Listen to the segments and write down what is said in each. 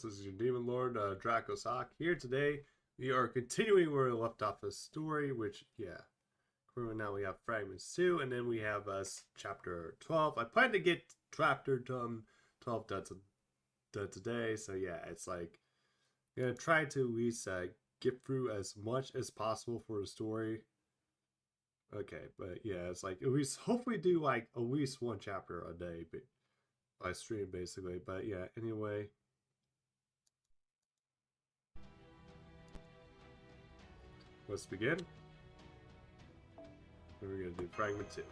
This is your Demon Lord, Draco's Hawk. Here today, we are continuing where we left off a story, which, currently now we have Fragments 2, and then we have Chapter 12. I plan to get Chapter 12 done today, so yeah, it's like, I'm going to try to at least get through as much as possible for the story. Okay, but yeah, it's like, at least, hopefully do like at least one chapter a day, but by stream basically. But yeah, anyway, let's begin. And we're gonna do fragment 2.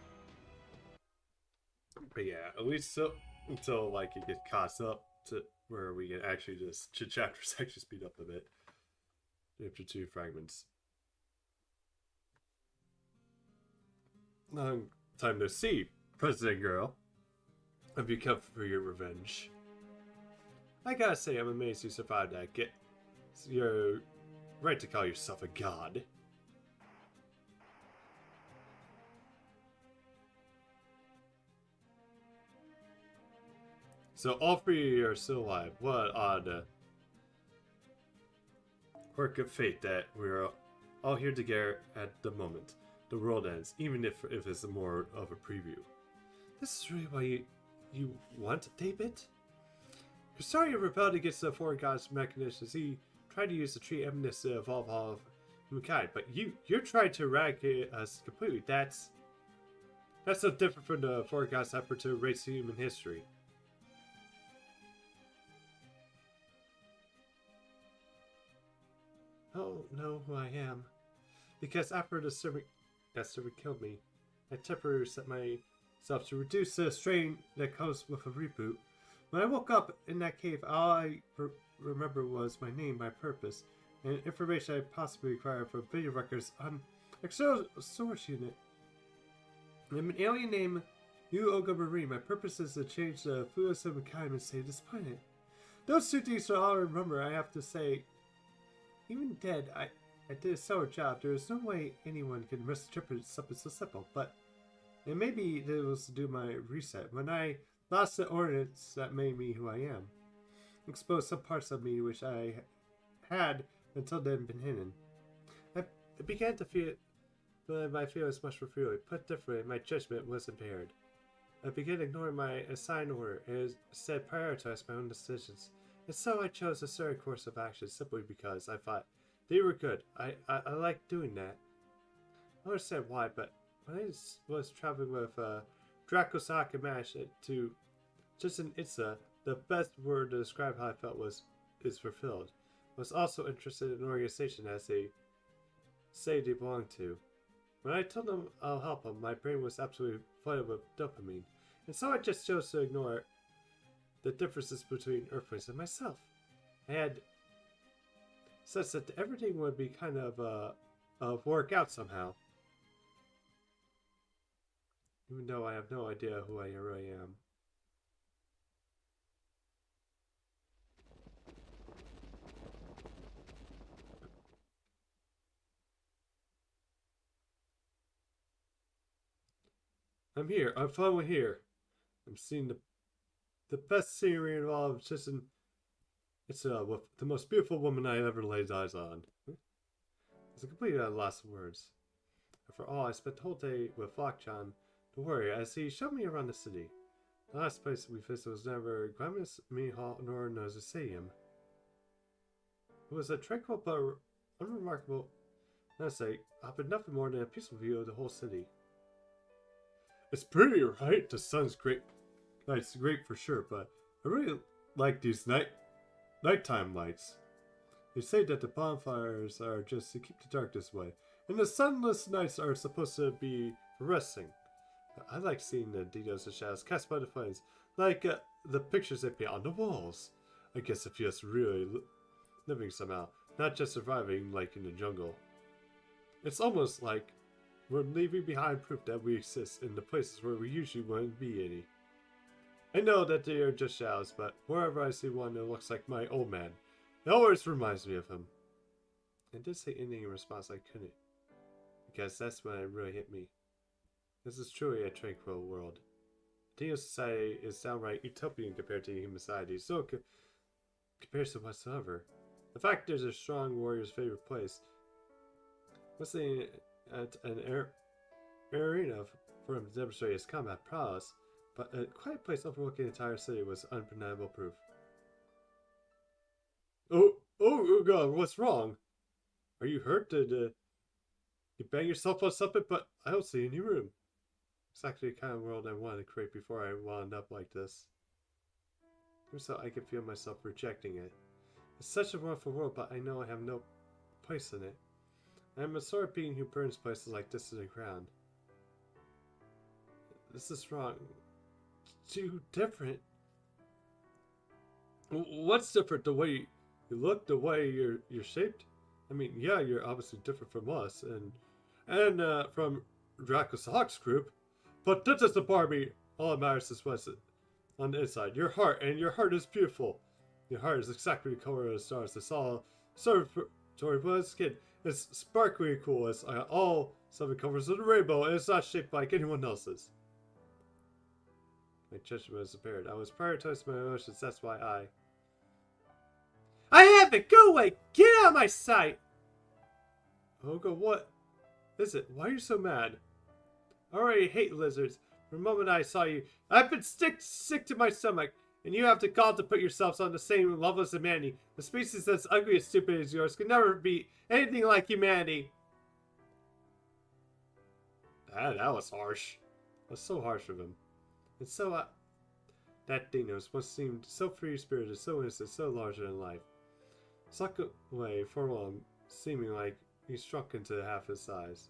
But yeah, at least so until like it gets caught up to where we can actually just chapters actually speed up a bit after 2 fragments. Time to see, President Girl. Have you come for your revenge? I gotta say, I'm amazed you survived that. You're right to call yourself a god. So all 3 are still alive. What an odd quirk of fate that we're all here together at the moment the world ends, even if it's more of a preview. This is really why you want David? Casaria rebelled against the foreign god's mechanisms. He tried to use the tree eminence to evolve all of humankind, but you're trying to eradicate us completely. That's so different from the foreign god's effort to erase human history. Oh, know who I am. Because after the servant killed me, I temporarily set myself to reduce the strain that comes with a reboot. When I woke up in that cave, all I remember was my name, my purpose, and information I possibly required from video records on external source unit. I'm an alien named Oga Marine. My purpose is to change the fluids of mankind and save this planet. Those 2 things are all I remember. I have to say, even dead, I did a stellar job. There is no way anyone can misinterpret something so simple, but and maybe it was to do my reset. When I lost the ordinance that made me who I am, exposed some parts of me which I had until then been hidden. I began to feel my feelings much more freely. Put differently, my judgment was impaired. I began ignoring my assigned order and instead prioritized my own decisions. And so I chose a certain course of action simply because I thought they were good. I liked doing that. I don't understand why, but when I was traveling with Draco's Hawk and managed to just an Itza, the best word to describe how I felt is fulfilled. I was also interested in an organization as they say they belong to. When I told them I'll help them, my brain was absolutely flooded with dopamine. And so I just chose to ignore the differences between Earthlings and myself. I had such that everything would be kind of work out somehow. Even though I have no idea who I really am. I'm here. I'm finally here. I'm seeing the best scenery involved. It's with the most beautiful woman I ever laid eyes on. It's a completely lost of words. After all, I spent the whole day with Lockjohn, the warrior, as he showed me around the city. The last place we visited was never glamorous main hall nor Nauseum. It was a tranquil but unremarkable, let's say, but nothing more than a peaceful view of the whole city. It's pretty, right? The sun's great. It's great for sure, but I really like these nighttime lights. They say that the bonfires are just to keep the dark this way, and the sunless nights are supposed to be for resting. I like seeing the details and shadows cast by the flames, like the pictures they paint on the walls. I guess it feels really living somehow, not just surviving like in the jungle. It's almost like we're leaving behind proof that we exist in the places where we usually wouldn't be any. I know that they are just shadows, but wherever I see one that looks like my old man, it always reminds me of him. I did say anything in response I couldn't, because that's when it really hit me. This is truly a tranquil world. Dino society is downright utopian compared to human society. So comparison whatsoever. The fact there's a strong warrior's favorite place. Listening at an arena for him to demonstrate his combat prowess, but a quiet place overlooking the entire city was undeniable proof. Oh God, what's wrong? Are you hurt? Did you bang yourself on something? But I don't see any room. Exactly the kind of world I wanted to create before I wound up like this. So I can feel myself rejecting it. It's such a wonderful world, but I know I have no place in it. I'm a sort of being who burns places like this to the ground. This is wrong. Too different. What's different? The way you look, the way you're shaped? I mean, yeah, you're obviously different from us and from Draco's Hawk's group, but that doesn't bother me. All that matters is what's on the inside. Your heart, and your heart is beautiful. Your heart is exactly the color of the stars. I saw observatory when I was a kid. It's sparkly cool. It's all 7 colors of the rainbow, and it's not shaped like anyone else's. My judgment was impaired. I was prioritizing my emotions. That's why I have it! Go away! Get out of my sight! Olga, what is it? Why are you so mad? I already hate lizards. From the moment I saw you, I've been sick to my stomach, and you have the gall to put yourselves on the same level as humanity. A species that's ugly and stupid as yours can never be anything like humanity. That was harsh. That's so harsh of him. And so, that Dinos once seemed so free-spirited, so innocent, so larger than life. Sucked away for a while, seeming like he shrunk into half his size.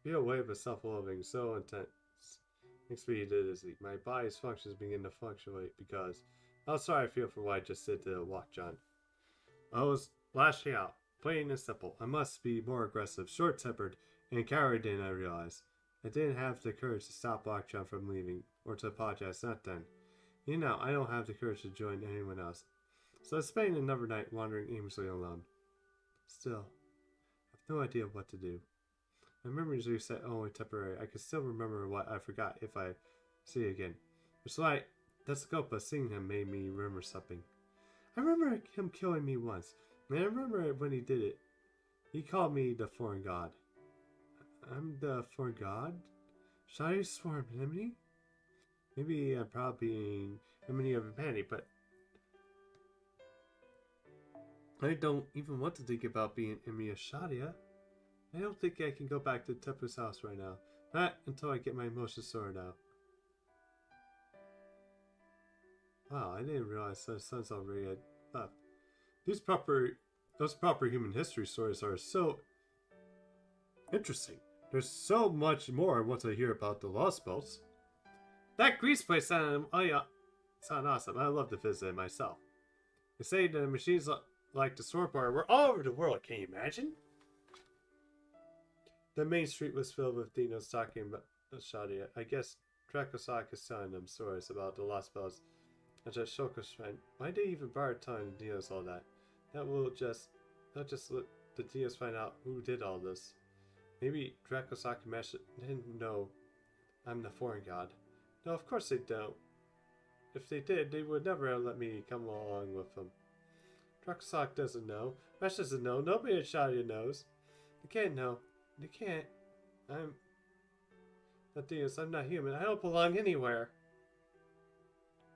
Feel a wave of self-loathing so intense. Makes me dizzy. My body's functions begin to fluctuate because how sorry I feel for what I just did to Walk John. I was lashing out, plain and simple. I must be more aggressive, short-tempered, and cowardly than I realized. I didn't have the courage to stop Walk John from leaving, or to apologize, not then. You know, I don't have the courage to join anyone else. So I spent another night wandering aimlessly alone. Still, I have no idea what to do. My memories reset only temporary. I can still remember what I forgot if I see it again. It's like Descopa seeing him made me remember something. I remember him killing me once, and I remember when he did it. He called me the foreign god. I'm the foreign god? Should I swear enemy? Maybe I'm proud being enemy of humanity, but I don't even want to think about being enemy of Shadia. I don't think I can go back to Tepu's house right now. Not until I get my emotions sorted out. Wow, I didn't realize the sun's already had left. Those proper human history stories are so interesting. There's so much more I want to hear about the Lostbelts. That Greece place sounded awesome. I love to visit it myself. They say the machines like the Storm Bar were all over the world. Can you imagine? The main street was filled with Dinos talking about Shadia. I guess Dracosak is telling them stories about the Lostbelts and just Shoko's friend. Why did they even bother telling the Dinos all that? Not just let the Dinos find out who did all this. Maybe Dracosak didn't know I'm the foreign god. No, of course they don't. If they did, they would never have let me come along with them. Dracosak doesn't know. Mesh doesn't know. Nobody at Shadia knows. They can't know. They can't. I'm not human. I don't belong anywhere.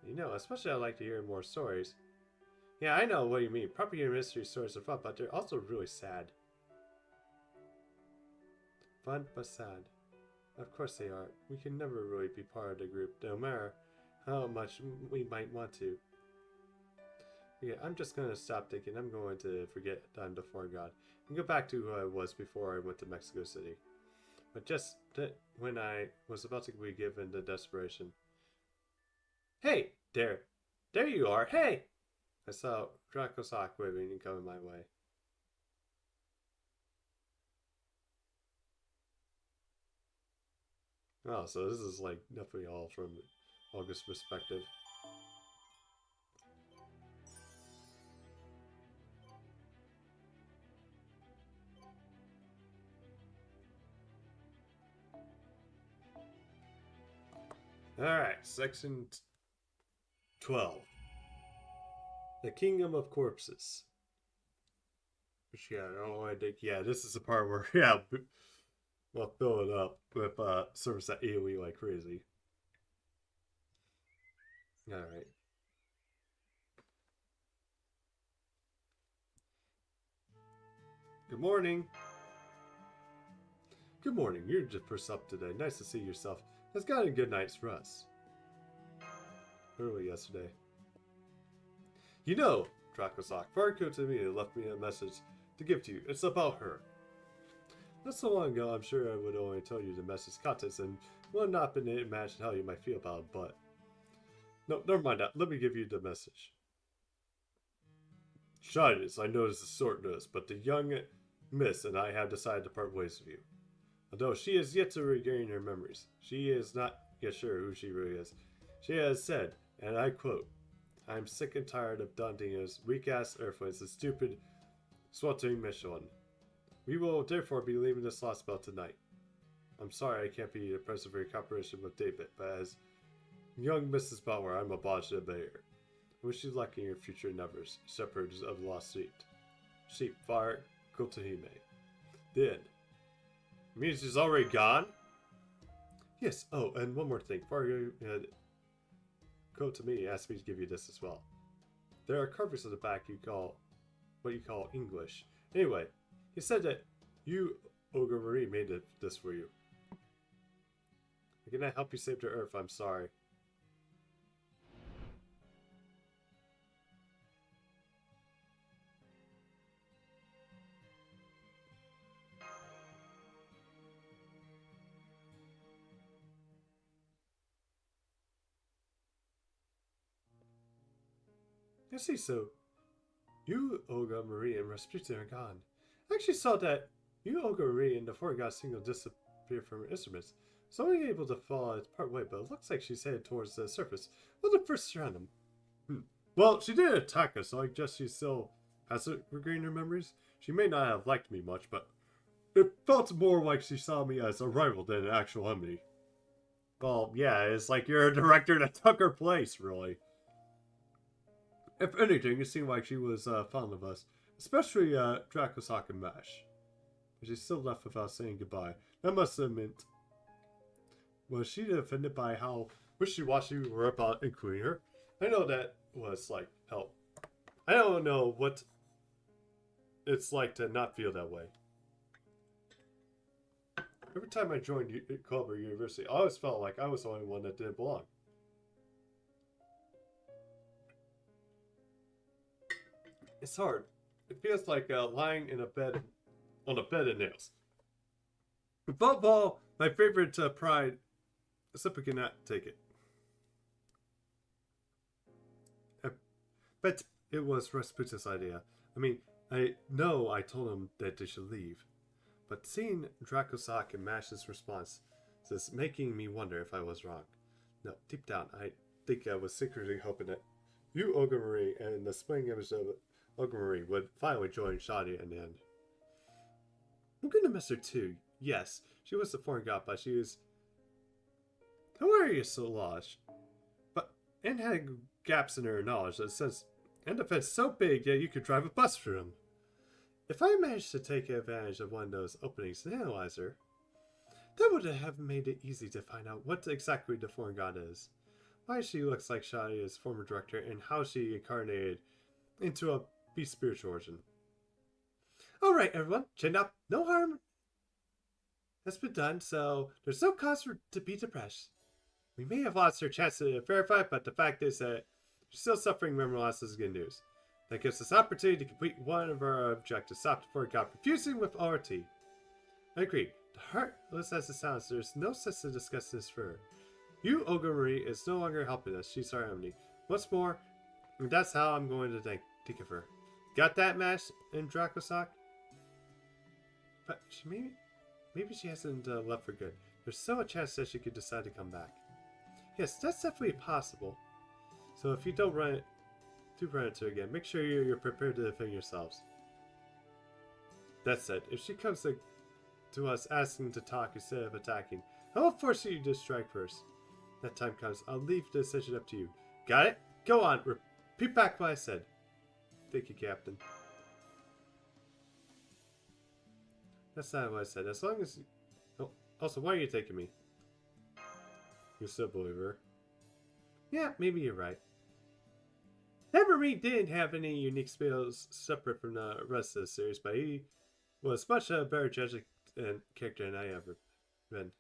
You know, especially I like to hear more stories. Yeah, I know what you mean. Proper human mystery stories are fun, but they're also really sad. Fun, but sad. Of course they are. We can never really be part of the group, no matter how much we might want to. Okay, I'm just gonna stop thinking. I'm going to forget I'm the foreign god and go back to who I was before I went to Mexico City. But just when I was about to be given the desperation. Hey, there you are. Hey! I saw Dracosak waving and coming my way. Oh, so this is like definitely all from August's perspective. Alright, section 12. The Kingdom of Corpses. Which, yeah, I don't know why I think. Yeah, this is the part where, yeah, we'll fill it up with service at AoE like crazy. Alright. Good morning. Good morning. You're just first up today. Nice to see yourself. Has got a good night's rest. Early yesterday. You know, Dracosak, Farco to me left me a message to give to you. It's about her. Not so long ago, I'm sure I would only tell you the message contents and would not been able to imagine how you might feel about it, but... No, never mind that. Let me give you the message. Shyness, I noticed the shortness, but the young miss and I have decided to part ways with you. Although she has yet to regain her memories, she is not yet sure who she really is. She has said, and I quote, I am sick and tired of Dante's weak-ass Earthlings and stupid, sweltering Michelin. We will therefore be leaving this Lostbelt tonight. I'm sorry I can't be present for your cooperation with David, but as young Mrs. Bauer, I'm obliged to obey her. I wish you luck in your future endeavors, shepherds of the lost sheep. Sheep, fire, Kotahime. The end. Means she's already gone? Yes, oh, and one more thing. Fargo had come to me asked me to give you this as well. There are carvings on the back what you call English. Anyway, he said that you, Ogre Marie, made this for you. I cannot help you save the Earth, I'm sorry. I see, so you, Olga, Marie, and Rasputin are gone. I actually saw that you, Olga, Marie, and the foreign god single disappeared from her instruments. So only able to fall part way, but it looks like she's headed towards the surface. We'll look first around them. Well, she did attack us, so I guess she still hasn't regained her memories. She may not have liked me much, but it felt more like she saw me as a rival than an actual enemy. Well, yeah, it's like you're a director that took her place, really. If anything, it seemed like she was fond of us, especially Dracosak and Mash. But she still left without saying goodbye. That must have meant... Was she offended by how wishy-washy we were about including her? I know that was like, hell. I don't know what it's like to not feel that way. Every time I joined Culver University, I always felt like I was the only one that didn't belong. It's hard. It feels like lying in a bed, on a bed of nails. Above all, my favorite pride, simply cannot take it. But it was Rasputin's idea. I mean, I know I told him that they should leave. But seeing Dracosak and Mash's response is making me wonder if I was wrong. No, deep down, I think I was secretly hoping that you, Olga Marie, and the spring image of Olga Marie would finally join Shadia in the end. I'm gonna miss her too. Yes, she was the foreign god, but she was hilarious so large. But and had gaps in her knowledge that says and defense so big that you could drive a bus through them. If I managed to take advantage of one of those openings to analyze her, that would have made it easy to find out what exactly the foreign god is, why she looks like Shadia's former director, and how she incarnated into a beast spiritual origin. Alright everyone, chin up, no harm has been done, so there's no cause to be depressed. We may have lost our chance to verify, but the fact is that she's still suffering memory loss is good news. That gives us opportunity to complete one of our objectives, stop the foreign god confusing with RT. I agree. The heartless as it sounds, there's no sense to discuss this further. You, Olga Marie, is no longer helping us. She's our enemy. What's more, that's how I'm going to think of her. Got that, Mash and Dracosak? But maybe she hasn't left for good. there's still a chance that she could decide to come back. Yes, that's definitely possible. So if you do run into her again, make sure you're prepared to defend yourselves. That said, if she comes to us asking to talk instead of attacking, I will force you to strike first. That time comes, I'll leave the decision up to you. Got it? Go on, repeat back what I said. Thank you, Captain. That's not what I said. As long as... Oh, also, why are you taking me? You still believe her? Yeah, maybe you're right. Nevermead didn't have any unique skills separate from the rest of the series, but he was much a better judge and character than I ever been.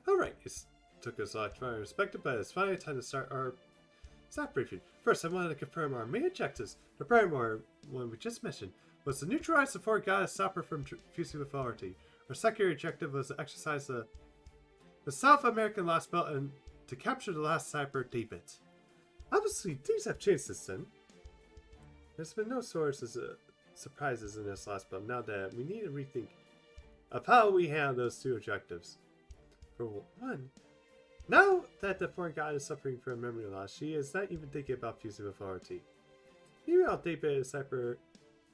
Alright, it took us a lot to find respected, but it's finally time to start our staff briefing. First, I wanted to confirm our main objectives. The primary one we just mentioned was to neutralize the four goddess, stop her from fusing with authority. Our secondary objective was to exercise the South American Lostbelt and to capture the last sniper, David. Obviously, things have changed since then. There's been no sources of surprises in this Lostbelt now that we need to rethink of how we handle those two objectives. For one, now that the foreign god is suffering from memory loss, she is not even thinking about fusing with authority. Meanwhile, David, Cypher,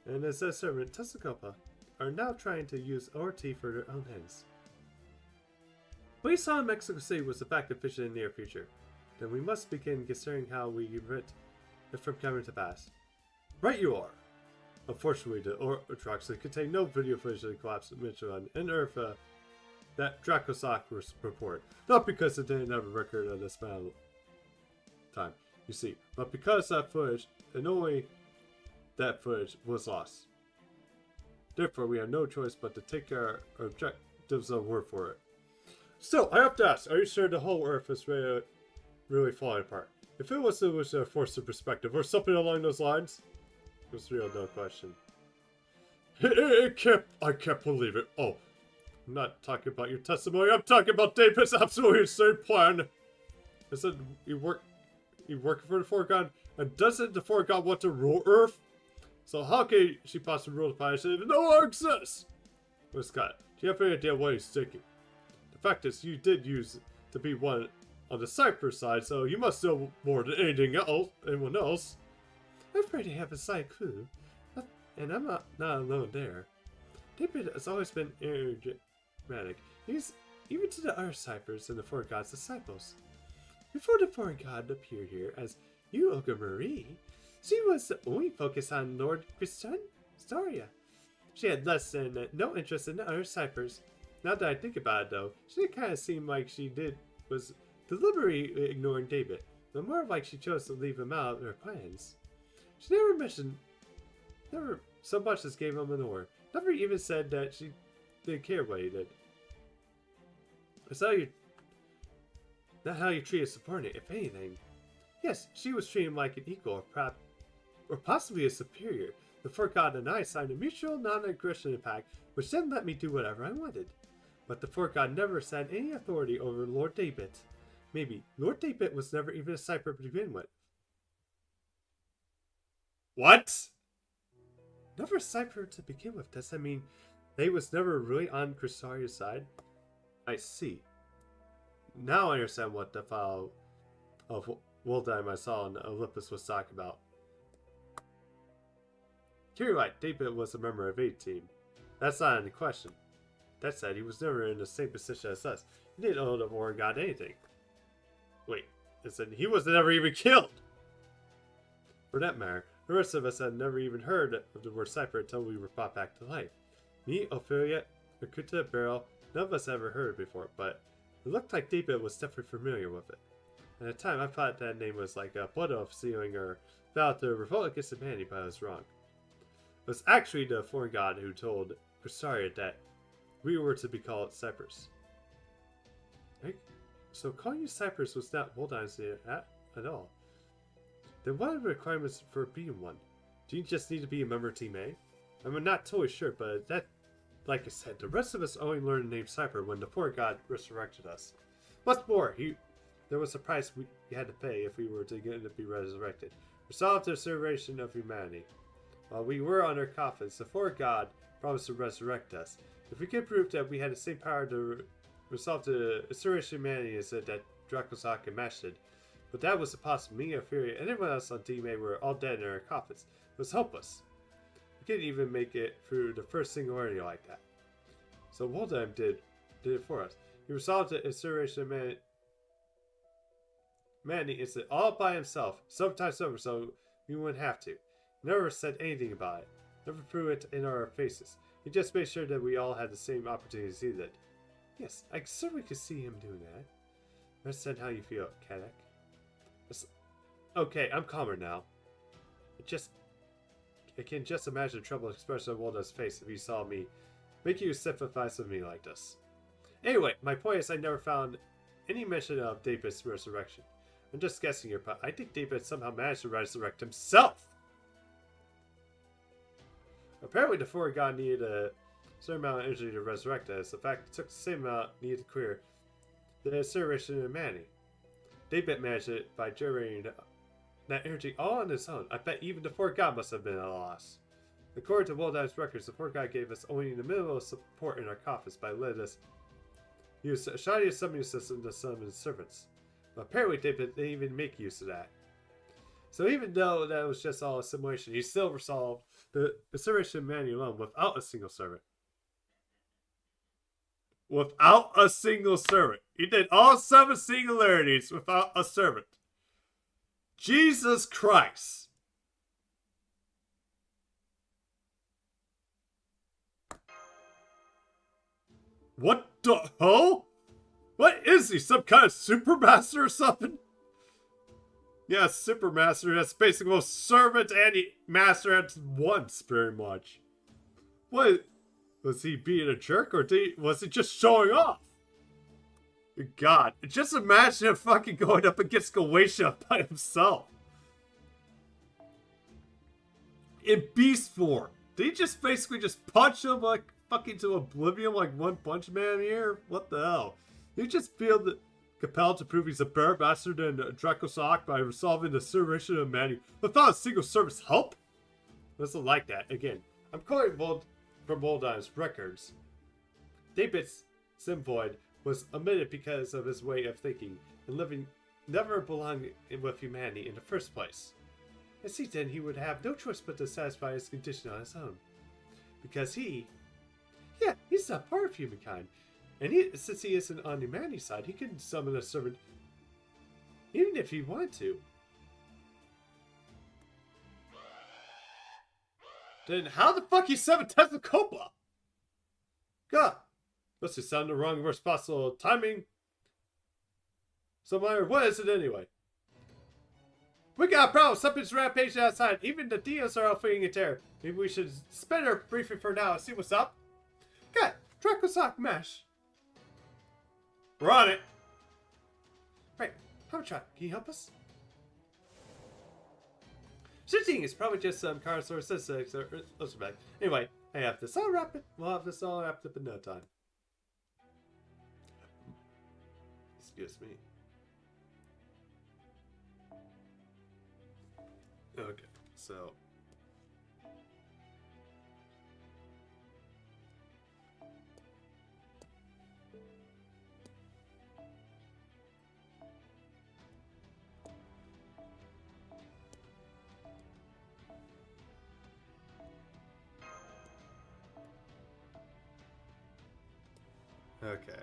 and his servant Tessacopa are now trying to use ORT for their own ends. What we saw in Mexico City was a fact of vision in the near future. Then we must begin considering how we prevent it from coming to pass. Right you are! Unfortunately, the Ortroxy contain no video footage of the collapse of Michelin and Earth that Dracosoc report. Not because it didn't have a record of this amount of time, you see, but because that footage, and only that footage, was lost. Therefore, we have no choice but to take our objectives on word for it. Still, I have to ask, are you sure the whole Earth is really falling apart? If it was a force of perspective, or something along those lines? It was real, no question. I can't believe it. Oh, I'm not talking about your testimony, I'm talking about David's absolutely insane plan. I said, you working for the Foregod, and doesn't the Foregod want to rule Earth? So how can she possibly rule the planet if no one exists? Well, Scott, do you have any idea what he's thinking? The fact is, you did use to be one on the Cyprus side, so you must know more than anyone else. I'm afraid I have a side clue, and I'm not alone there. David has always been enigmatic. He's even to the other Cyphers and the Four Gods' disciples. Before the Foreign God appeared here as Olga Marie, she was only focused on Lord Christiania. She had less than no interest in the other Cyphers. Now that I think about it, though, she did kind of seem like she was deliberately ignoring David, but more like she chose to leave him out of her plans. She never so much as gave him an oar. Never even said that she didn't care what he did. That's not how you treat a subordinate, if anything. Yes, she was treated like an equal, or possibly a superior. The Four God and I signed a mutual non-aggression pact, which then let me do whatever I wanted. But the Four God never had any authority over Lord David. Maybe Lord David was never even a Cypher to begin with. What? Never a Cypher to begin with. Does that mean they was never really on Cristaria's side? I see. Now I understand what the file of Woldheim I saw in Olympus was talking about. You're right, David was a member of A-Team. That's not any question. That said, he was never in the same position as us. He didn't owe the Foreign God anything. Wait, he was never even killed! For that matter, the rest of us had never even heard of the word Cypher until we were brought back to life. Me, Ophelia, Akuta, Beryl, none of us ever heard it before, but it looked like David was definitely familiar with it. At the time, I thought that name was like a blood oath sealing or vowed to revolt against humanity, but I was wrong. It was actually the Foreign God who told Cristaria that we were to be called Cyprus. So calling you Cyprus was not Woldheim's at all. Then what are the requirements for being one? Do you just need to be a member of Team A? I'm not totally sure, but that, like I said, the rest of us only learned the name Cypher when the Foreign God resurrected us. What's more, there was a price we had to pay if we were to get to be resurrected. Resolved to the preservation of humanity. While we were on our coffins, the Four God promised to resurrect us. If we could prove that we had the same power to resolve the Assyrian humanity as that Dracosak and Mash did. But that was impossible. Me, Fury, and everyone else on D-May were all dead in our coffins. It was hopeless. We couldn't even make it through the first singularity like that. So Woldheim did it for us. He resolved the Assyrian humanity instant all by himself, sometimes over, so we wouldn't have to. He never said anything about it. Never proved it in our faces. He just made sure that we all had the same opportunities he did. Yes, I certainly could see him doing that. Understand how you feel, Kadek. Okay, I'm calmer now. I can just imagine the troubled expression on Waldo's face if he saw me make you sympathize with me like this. Anyway, my point is I never found any mention of David's resurrection. I'm just guessing here, but I think David somehow managed to resurrect himself. Apparently the Four God needed a certain amount of energy to resurrect us. In fact, it took the same amount needed to clear the Assyrian humanity. David managed it by generating that energy all on his own. I bet even the Four God must have been at a loss. According to Woldheim's records, the Four God gave us only the minimal support in our coffins by letting us use a shoddy summoning system to summon servants. But apparently David didn't even make use of that. So even though that was just all a simulation, he still resolved the Assyrian humanity alone without a single servant. Without a single servant. He did all 7 singularities without a servant. Jesus Christ. What the hell? What is he? Some kind of supermaster or something? Yeah, supermaster. That's basically both servant and master at once, pretty much. What? Was he being a jerk or was he just showing off? God, just imagine him fucking going up against Goetia by himself. In beast form. Did he just basically just punch him like fucking to oblivion like One Punch Man here? What the hell? You just feel compelled to prove he's a better master than Dracosak by resolving the Assyrian humanity without a single servant's help? It wasn't like that. Again, I'm quoting from Woldheim's records. David's Symbioid was omitted because of his way of thinking and living never belonged with humanity in the first place. I see then he would have no choice but to satisfy his condition on his own. Because he's not part of humankind. And since he isn't on humanity's side, he can summon a servant even if he wanted to. Then how the fuck you summon Tezcacopa? God, must have sounded the wrong worst possible timing. So, Meyer, what is it anyway? We got a problem. Something's rampaging outside. Even the Dios are all fleeing in terror. Maybe we should spend our briefing for now and see what's up. God, Dracosak Mesh. We're on it. Right, have a try. Can you help us? Shitting is probably just some Carnosaurus Sussex or Lostbelt. Anyway, I have this all wrapped up. We'll have this all wrapped up in no time. Excuse me. Okay, so. Okay.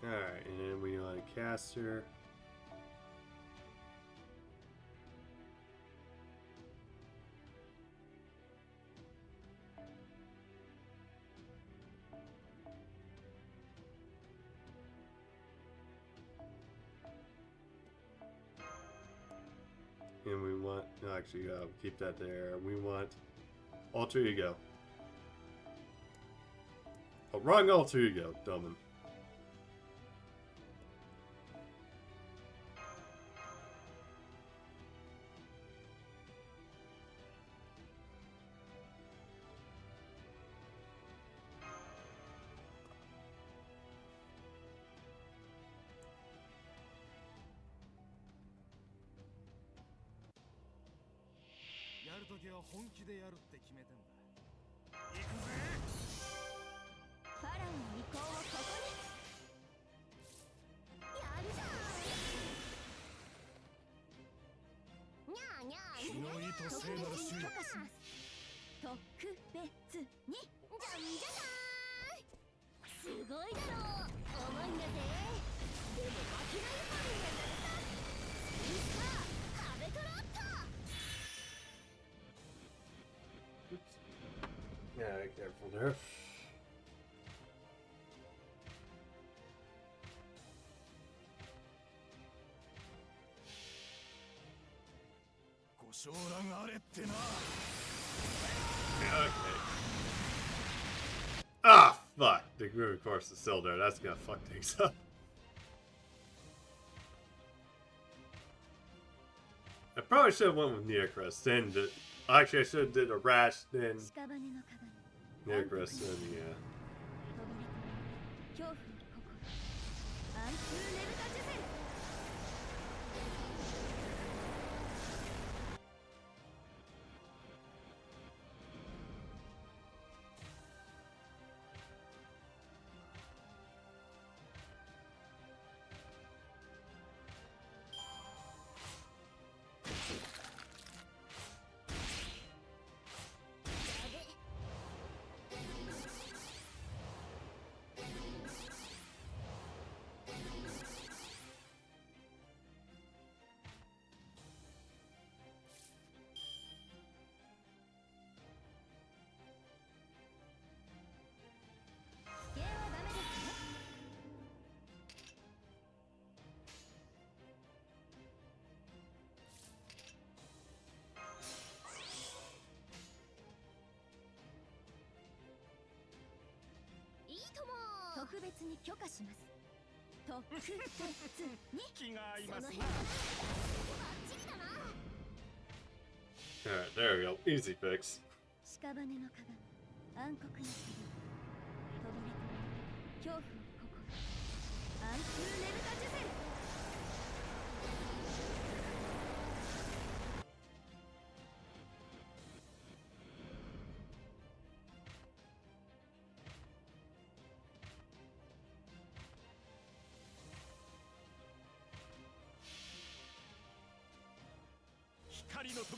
Alright, and then we want a caster. And we want, no, actually, keep that there. We want alter ego. Oh, wrong alter ego, Domin. Yeah, careful there. Yeah, okay. Ah, fuck. The moving course is still there. That's gonna fuck things up. I probably should have went with Neocrest. Then actually, I should have did a rash, then Neocrest, then yeah. Alright, there we go. Easy fix.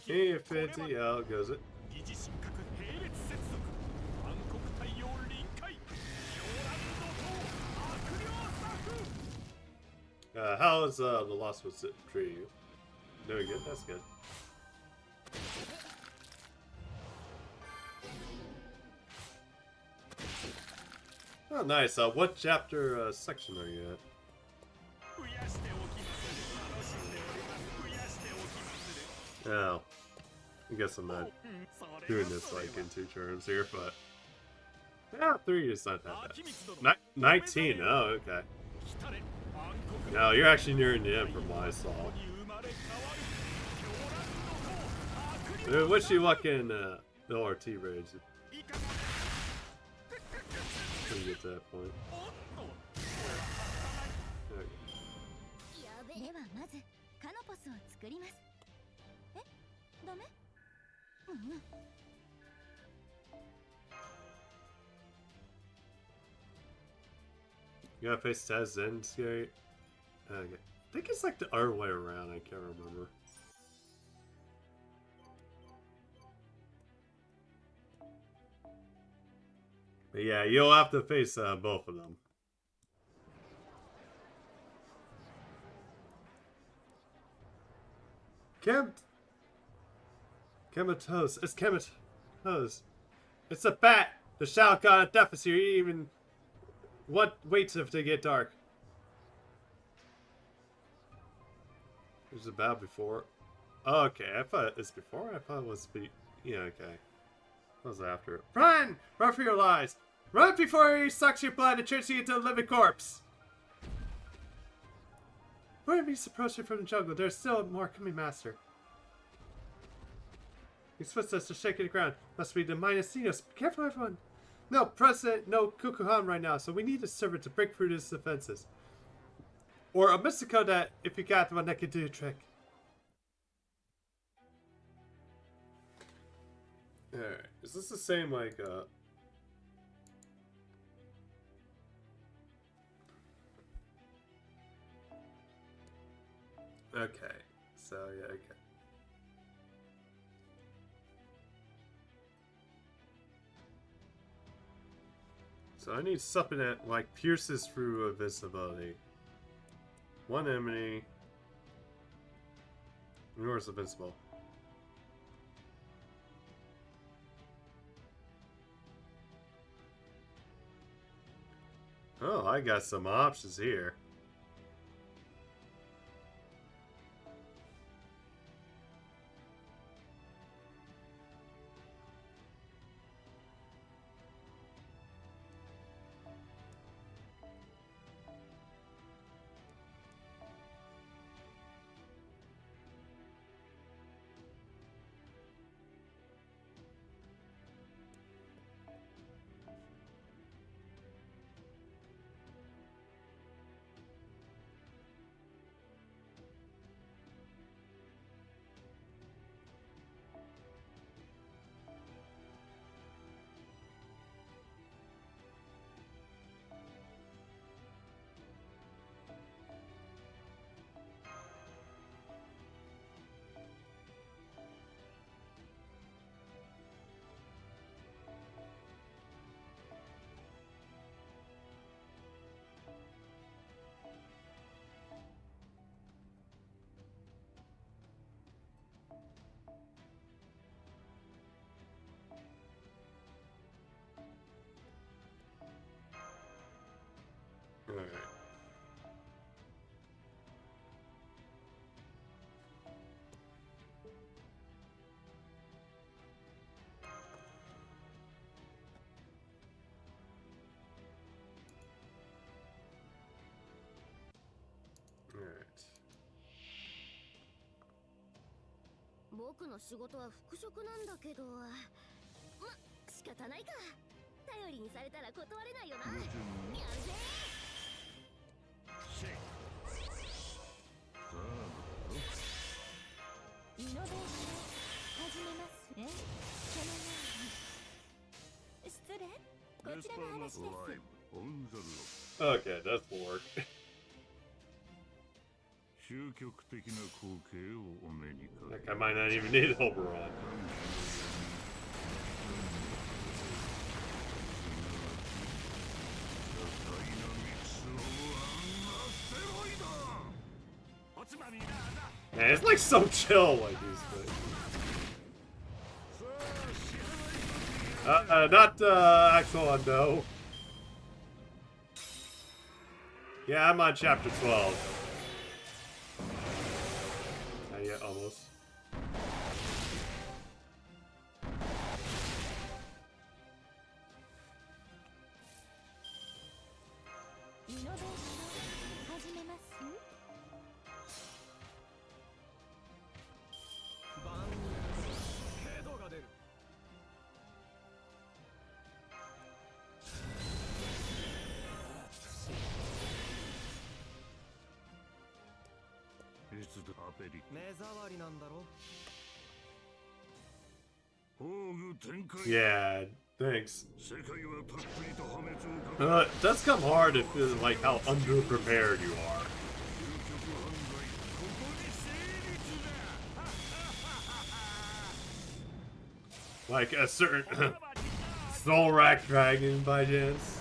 Infinity, out goes it. How is the Lostbelt treating you? Doing good, that's good. Oh, nice. What chapter section are you at? Oh, I guess I'm not doing this like in 2 turns here, but yeah, 3 is not that bad. 19. Oh, okay. No, you're actually nearing the end from what I saw. Wish you luck in the LRT raids. When you get to that point. You gotta face Taz then, scary. Okay. I think it's like the other way around, I can't remember. But yeah, you'll have to face both of them. Chematose. It's chematose. It's a bat! The shadow god of death is here, even what waits if they get dark? It was about before. Oh, okay, I thought it's before. I thought it was yeah, okay. What was after? Run! Run for your lives! Run before he sucks your blood and turns you into a living corpse! We're enemies approaching from the jungle. There's still more coming, Master. His footsteps are shaking the ground. Must be the Minasinos. Be careful, everyone. No President, no Kukuhan right now, so we need a servant to break through his defenses. Or a Mystico that, if you got one, that could do a trick. Alright, is this the same, like, okay, so, yeah, okay. So I need something that, like, pierces through invisibility. One enemy. Yours invincible. Oh, I got some options here. Alright. Alright. 僕の仕事は復職なんだけど、ま、仕方ないか。頼りにされたら断れないよな。やるぜ。イノベーション始めますね。その前に失礼。こちらの話です。Okay, that's work. 究極的な光景をお目にかけ Like, I might not even need Oberon. おつまみだな。 Man, it's like so chill like these things. Not actual undo. Yeah, I'm on chapter 12. Not yet, almost. Yeah, thanks. It does come hard if like how underprepared you are. Like a certain Soul Rack Dragon by chance.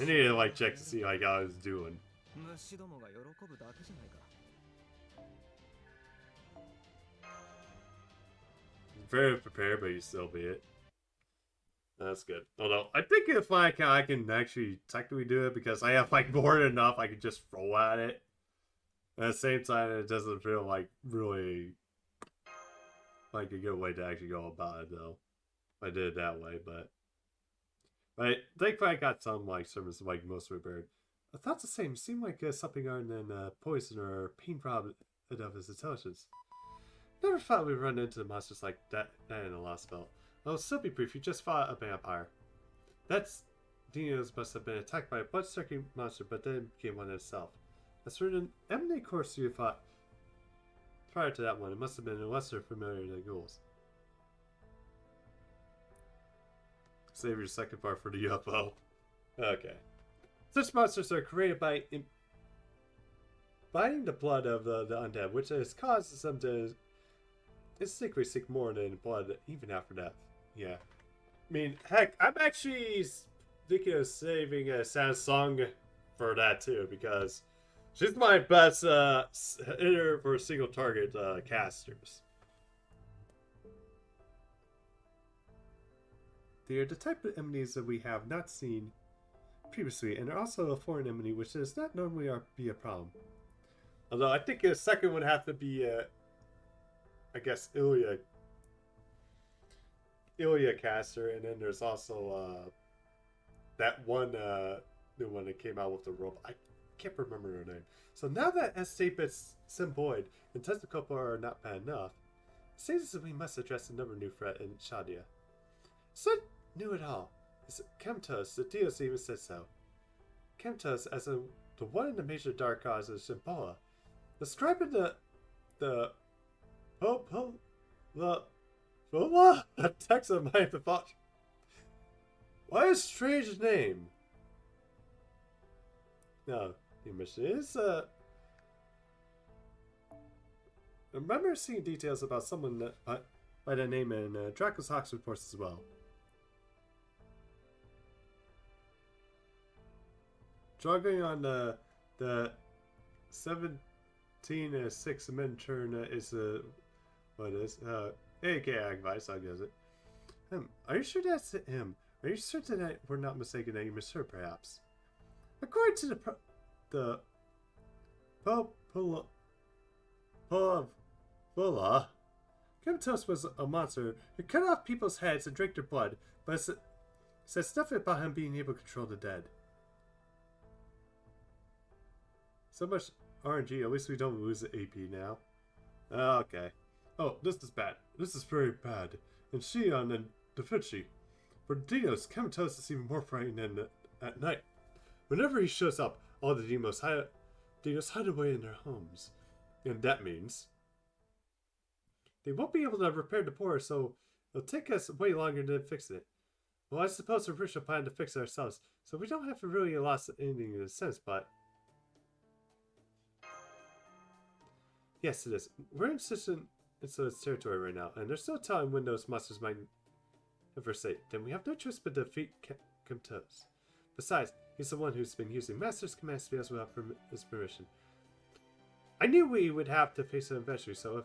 I need to like check to see like how it's doing. Very prepared, but you still beat it. That's good. Although I think if like I can actually technically do it because I have like more than enough, I can just throw at it. At the same time, it doesn't feel like really like a good way to actually go about it though. I did it that way, but I think I got some like service like most prepared. I thought the same. Seemed like something other than poison or pain problem of his intelligence. Never thought we'd run into monsters like that in the Lostbelt. I'll still be brief. You just fought a vampire. That's Dino's must have been attacked by a blood-sucking monster, but then became one itself. As for an eminent course you fought, Prior to that one, it must have been lesser familiar to ghouls. Save your second part for the UFO. Okay. Such monsters are created by biting the blood of the undead, which has caused them to instinctively seek more than blood even after death. Yeah. I mean, heck, I'm actually thinking of saving Samsung for that too, because she's my best hitter for single target casters. They are the type of enemies that we have not seen previously, and are also a foreign enemy, which does not normally be a problem. Although I think the second would have to be, I guess, Ilya caster, and then there's also that one new one that came out with the robot. I can't remember her name. So now that Estapes, Symboid, and Testicopa are not bad enough, it seems that we must address another new threat in Shadia. It's not new at all. It's Chemtos, the Dios even said so. Chemtos as the one in the major dark causes Shimboa. Describing the text of my thought. Why a strange name? No, the mission is I remember seeing details about someone that, by the name in Draco's Hawks reports as well. Drawing on the 17-6 men turn is what is AK advice, I guess it. Are you sure that's him? Are you certain that we're not mistaken that you misheard, perhaps? According to the Pula, Chemtos was a monster who cut off people's heads and drank their blood, but it says nothing about him being able to control the dead. So much RNG, at least we don't lose the AP now. Okay. Oh, this is bad. This is very bad. And Shion and Dafichi. For Dinos, Chemtos is even more frightening than at night. Whenever he shows up, all the Dinos hide away in their homes. And that means they won't be able to repair the port, so it'll take us way longer to fix it. Well, I suppose we're original plan to fix it ourselves, so we don't have to really lost anything in a sense, but yes, it is. We're in such its territory right now, and there's no telling when those monsters might ever say. Then we have no choice but to defeat Chemtos. Besides, he's the one who's been using Master's command spells without his permission. I knew we would have to face him eventually, so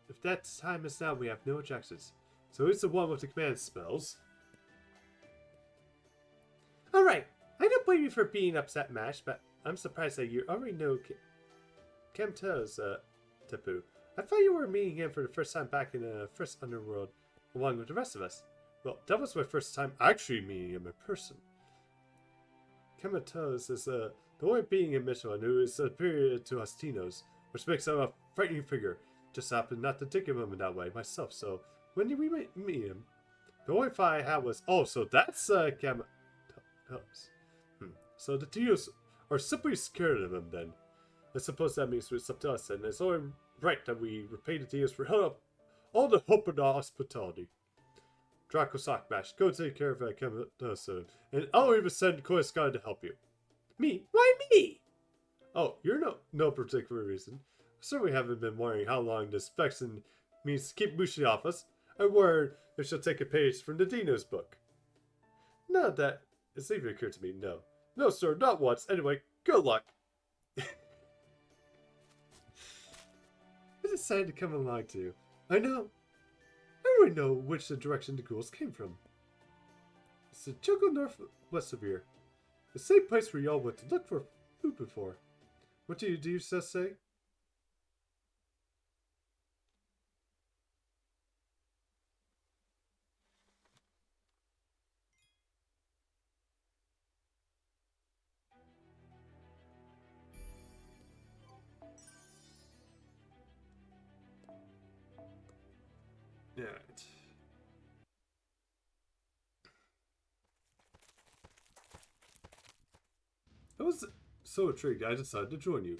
if that time is now, we have no objections. So he's the one with the command spells. Alright, I don't blame you for being upset, Mash, but I'm surprised that you already know Chemtos, Tapu. I thought you were meeting him for the first time back in the first underworld, along with the rest of us. Well, that was my first time actually meeting him in person. Chemtos is the only being in Michelin who is superior to us Tinos, which makes him a frightening figure. Just happened not to think of him in that way myself, so when did we meet him? The only thought I had was, oh, so that's Chemtos. So the Tinos are simply scared of him then. I suppose that means it's up to us, and it's only right that we repay the Tinos for all the hope and hospitality. Draco Sockmash, go take care of Chemtos, and I'll even send Koiskana to help you. Me? Why me? Oh, you're no particular reason. I certainly haven't been wondering how long this vexing means to keep Mushi off us. I'm worried if she'll take a page from the Dino's book. Not that it's even occurred to me, no. No, sir, not once. Anyway, good luck. I decided to come along too. I already know which direction the ghouls came from. It's the jungle northwest of here. The same place where y'all went to look for food before. What do you just say? Alright. I was so intrigued I decided to join you.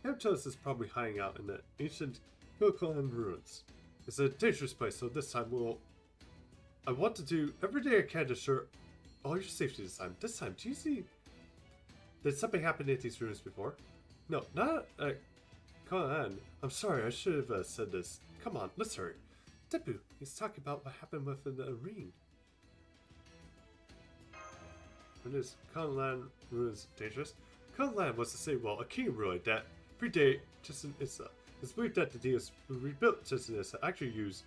Hamchos is probably hiding out in the ancient Hilclan ruins. It's a dangerous place, so this time I want to do everything I can to assure all your safety this time. This time, do you see... Did something happen at these ruins before? No, not... Come on. I'm sorry, I should have said this. Come on, let's hurry. Depu, he's talking about what happened within the ring. When is Conlan ruins dangerous? Conlan was to say, well, a king ruined that predate Chichen Itza. It's believed that the deities who rebuilt Chichen Itza actually used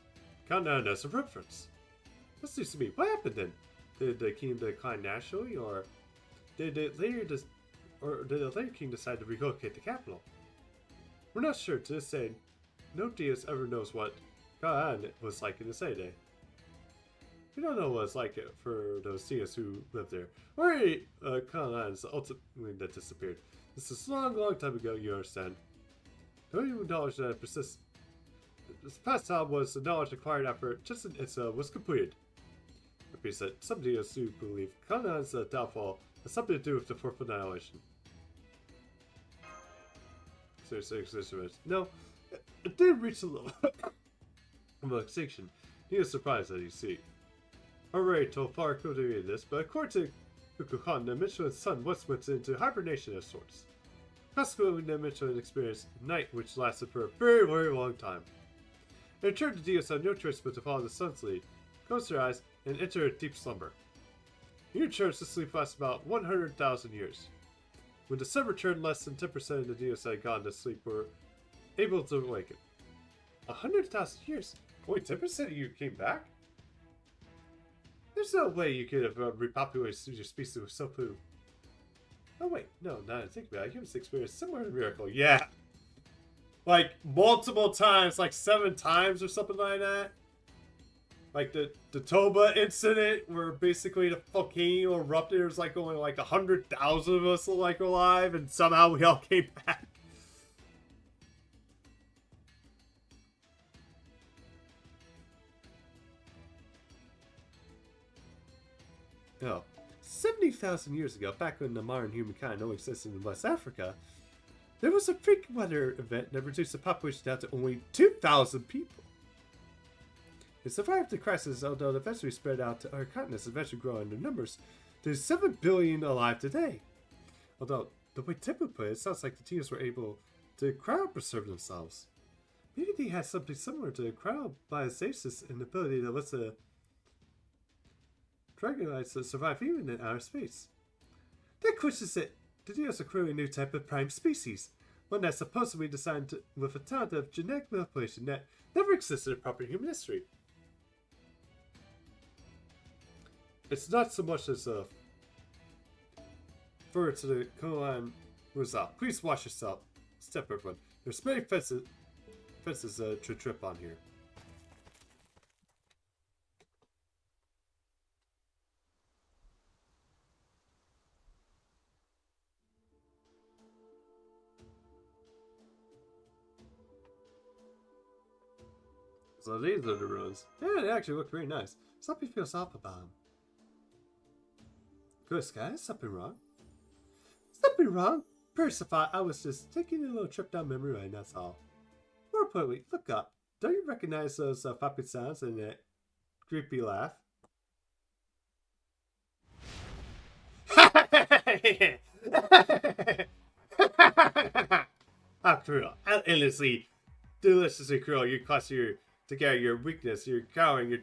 Conlan as a reference. This seems to me. What happened then? Did the king decline nationally, or did the later king decide to relocate the capital? We're not sure. To this day, no deist ever knows what Conlan was like in his heyday. We don't know what it's like for those deists who lived there. Or Conlan is ultimately that disappeared. This is a long, long time ago, you understand. Don't even acknowledge that it persists. This past time was the knowledge acquired after Chichen Itza was completed. Like we said, some deists do believe Conlan's downfall has something to do with the fourth annihilation. No, it did reach a level of extinction. He is surprised that you see. Already told far cool to read this, but according to Kukulkan, the Michelin's sun once went into hibernation of sorts. Consequently, the Michelin experienced night which lasted for a very, very long time. In return, the deists had no choice but to follow the sun's lead, close their eyes, and enter a deep slumber. In return, this sleep lasts about 100,000 years. When the sun returned, less than 10% of the deists had gone to sleep were able to awaken. 100,000 years? Only 10% of you came back? There's no way you could have repopulated your species with so few. Oh wait, no, now that I think about it, humans experienced similar miracle. Yeah! Like, multiple times, like 7 times or something like that. Like the Toba incident, where basically the volcano erupted. There's like only like 100,000 of us like alive, and somehow we all came back. Oh, 70,000 years ago, back when the modern humankind only existed in West Africa, there was a freak weather event that reduced the population down to only 2,000 people. It survived the crisis, although it eventually spread out to other continents, eventually growing their numbers to 7 billion alive today. Although, the way Tipu put it, sounds like the teams were able to cryopreserve themselves. Maybe they had something similar to cryobiostasis and the ability to let the Dragonites that survive even in outer space. That questions it. The Dios are clearly a new type of prime species, one that's supposedly designed with a talent of genetic manipulation that never existed in proper human history. It's not so much as a fur to the Kolan Rizal. Please watch yourself. Step everyone. There's many fences to trip on here. So these are the ruins. Yeah, they actually look very nice. Something feels off about them. Good, guys. Something wrong? Something wrong? Persify, I was just taking a little trip down memory lane, that's all. More importantly, look up. Don't you recognize those floppy sounds and that creepy laugh? How cruel. How endlessly, deliciously cruel. You cluster together your weakness, your cowering, your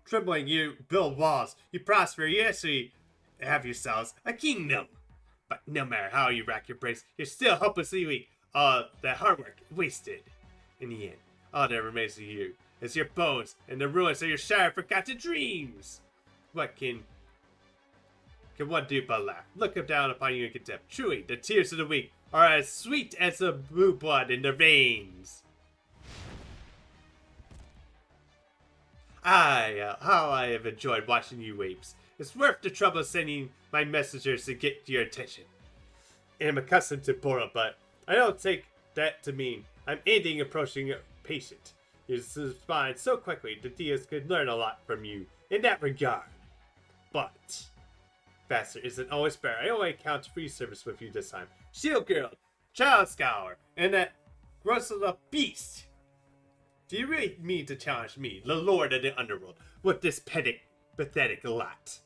trembling, you build walls, you prosper, you actually have yourselves a kingdom. But no matter how you rack your brains, you're still hopelessly weak. All that hard work wasted. In the end, all that remains of you is your bones and the ruins of your shattered, forgotten dreams. What can one do but laugh? Look down upon you in contempt. Truly, the tears of the weak are as sweet as the blue blood in their veins. How I have enjoyed watching you apes. It's worth the trouble sending my messengers to get your attention. I'm accustomed to Bora, but I don't take that to mean I'm anything approaching patient. You respond so quickly, the Diaz could learn a lot from you in that regard. But faster isn't always fair. I only count free service with you this time. Shield Girl, Child Scholar, and that gross little beast. Do you really mean to challenge me, the Lord of the Underworld, with this pathetic lot?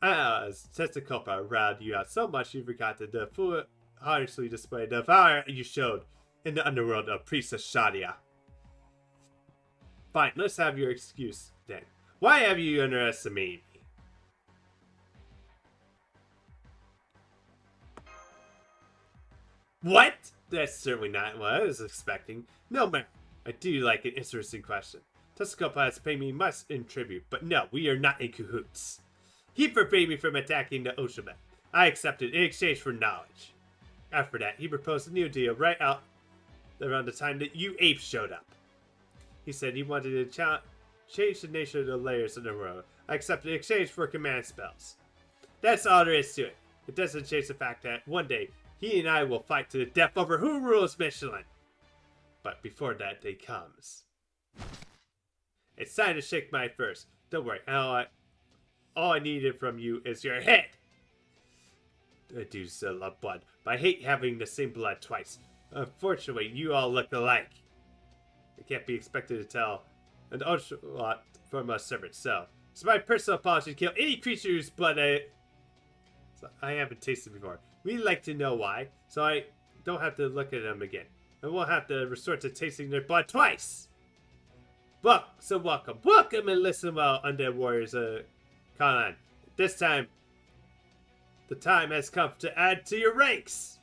Testicopa riled you out so much you forgot the foolishly display the fire you showed in the underworld of Priestess Shadia. Fine, let's have your excuse then. Why have you underestimated me? What? That's certainly not what I was expecting. No, man. I do like an interesting question. Testicopa has paid me much in tribute, but no, we are not in cahoots. He forbade me from attacking the Oshaman. I accepted in exchange for knowledge. After that, he proposed a new deal right out around the time that you apes showed up. He said he wanted to change the nature of the layers in the world. I accepted in exchange for command spells. That's all there is to it. It doesn't change the fact that one day, he and I will fight to the death over who rules Michelin. But before that day comes, it's time to shake my first. Don't worry, all I needed from you is your head. I do still love blood, but I hate having the same blood twice. Unfortunately, you all look alike. I can't be expected to tell an lot from a servant, so it's my personal policy to kill any creature whose blood I haven't tasted before. We'd like to know why, so I don't have to look at them again. And won't have to resort to tasting their blood twice. So welcome and listen well, undead warriors. Kanan. This time, the time has come to add to your ranks.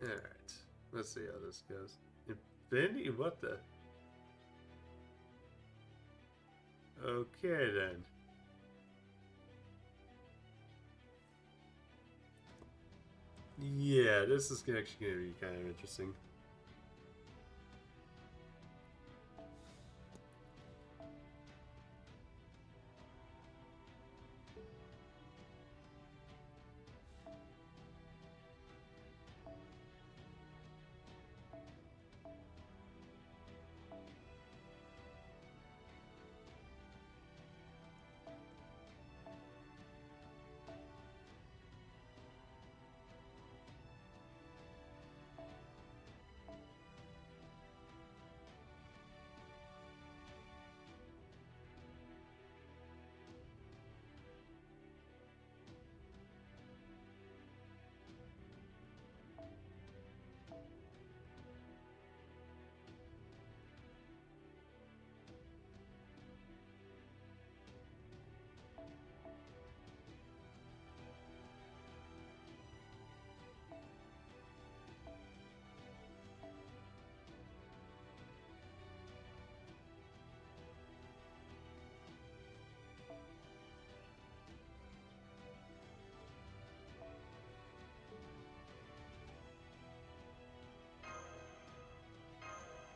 All right, let's see how this goes. Infinity, what the? Okay then. Yeah, this is actually going to be kind of interesting.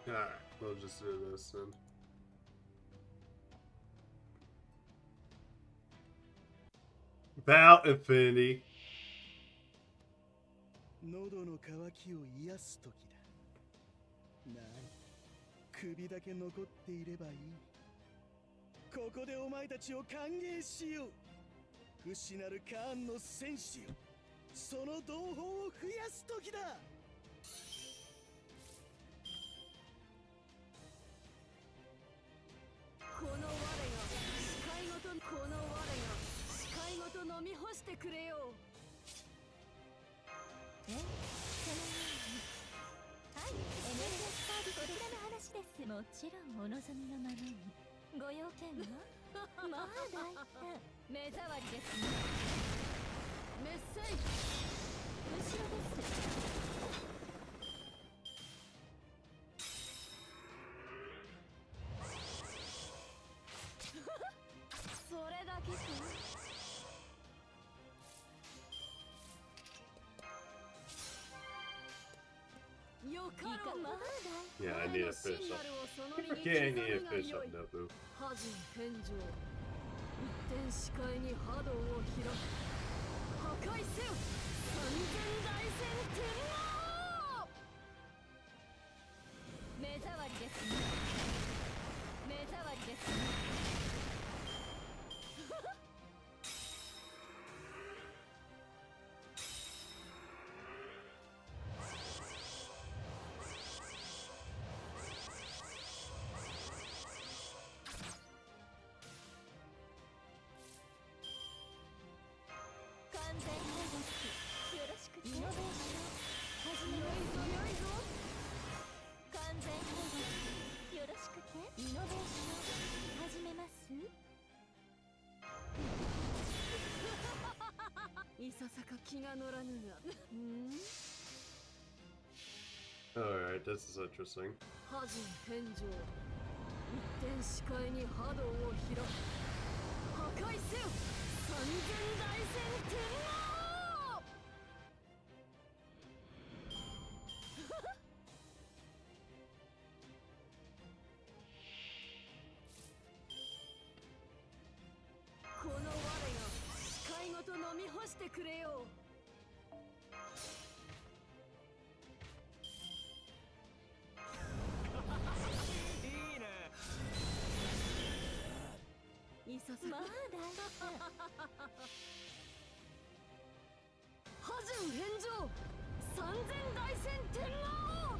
Alright, we'll just do this then. About Infinity. 喉の渇きを癒す時だ。なに、首だけ残っていればいい。ここでお前たちを歓迎しよう。不死なるカーンの戦士よ。その同胞を増やす時だ。この我が視界ごと飲み干してくれよ。そのように。はい、NSS サービスこちらの話です。もちろんお望みのままに。ご用件はまあ大胆。目障りですね。メッセージ後ろです。それだけか。Yeah, I need a fish up. Okay, I need a fish up, Nobu. 破人返上。一点視界に波動を開く。破壊せよ。三千大戦天王。目障りですね。目障りですね。気が乗らぬが。Alright, this is interesting. 破人返上。一点視界に波動を開く。破壊せよ三千大戦天王。この我が視界ごと飲み干してくれよ。いささまだ破順返上三千大戦天王。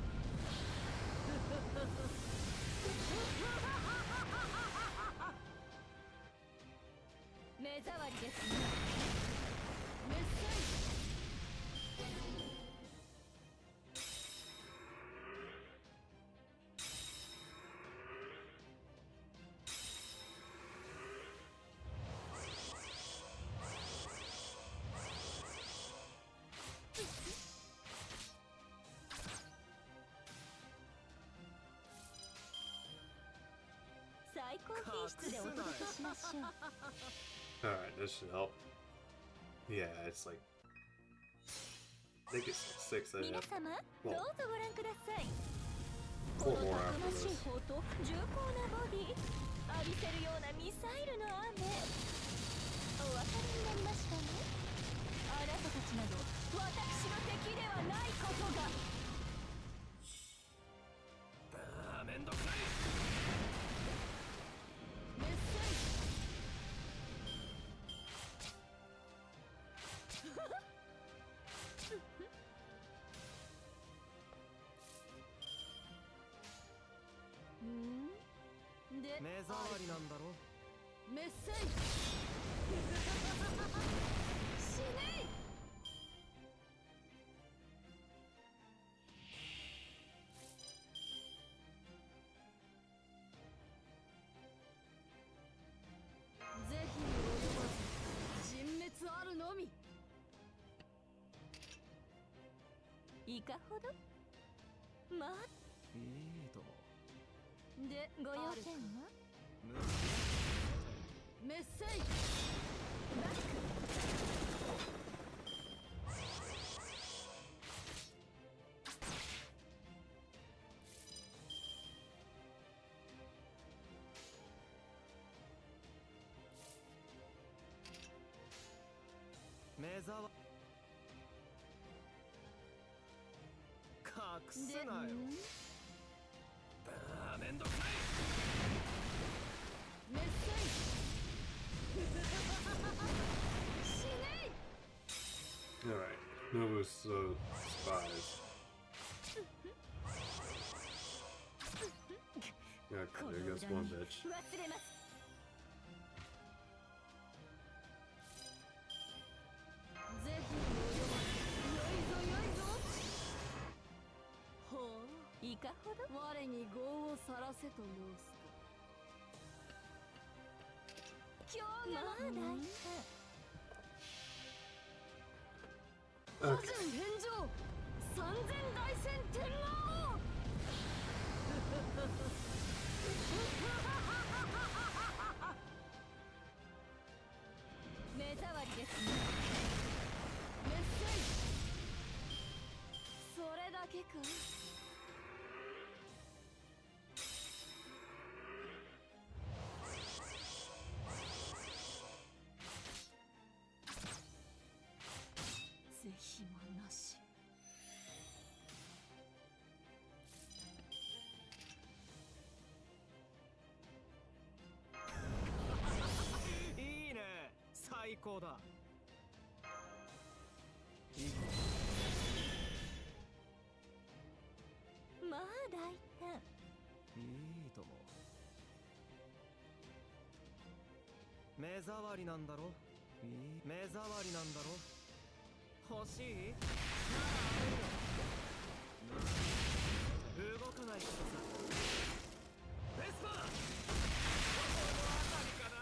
目障りですね。メッセイ最高品質でお届けしましょう。Alright, this should help. Yeah, it's like... I think it's like 6 皆 a.m. 様、どうぞご覧ください。 4この more た after くましい this. 砲と重厚なボディ、浴びせるようなミサイルの雨。お分かりになりましたね。あなたたちなど私の敵ではないことが。めんどくさい。メッセイで、目障りなんだろ。メッセイ死ねい。ぜひ及ばず人滅あるのみ。いかほどまあいいとも。でご用件はメッセイバック。目障隠すなよ。めんどくさい。メッセイ死ねい。 Alright, Nova's spies. Okay, there goes one bitch. 忘れます。ぜひ及ばずよいぞよいぞ。ほういかほど我に業をさらせと申すか。今日がまだ破順返上三千大戦天王。目障りですね。メッセイそれだけか。是非もなし。いいね。最高だ。まあ大胆。いいとも。目障りなんだろ。目障りなんだろ。欲しい？動かないことさ。ベスパー。この辺りかな。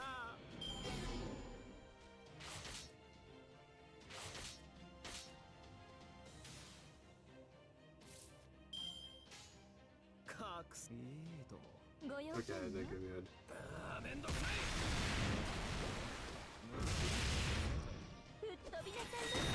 ご用 Okay, 件 I は think I'm good. 吹っ飛びなさいませ。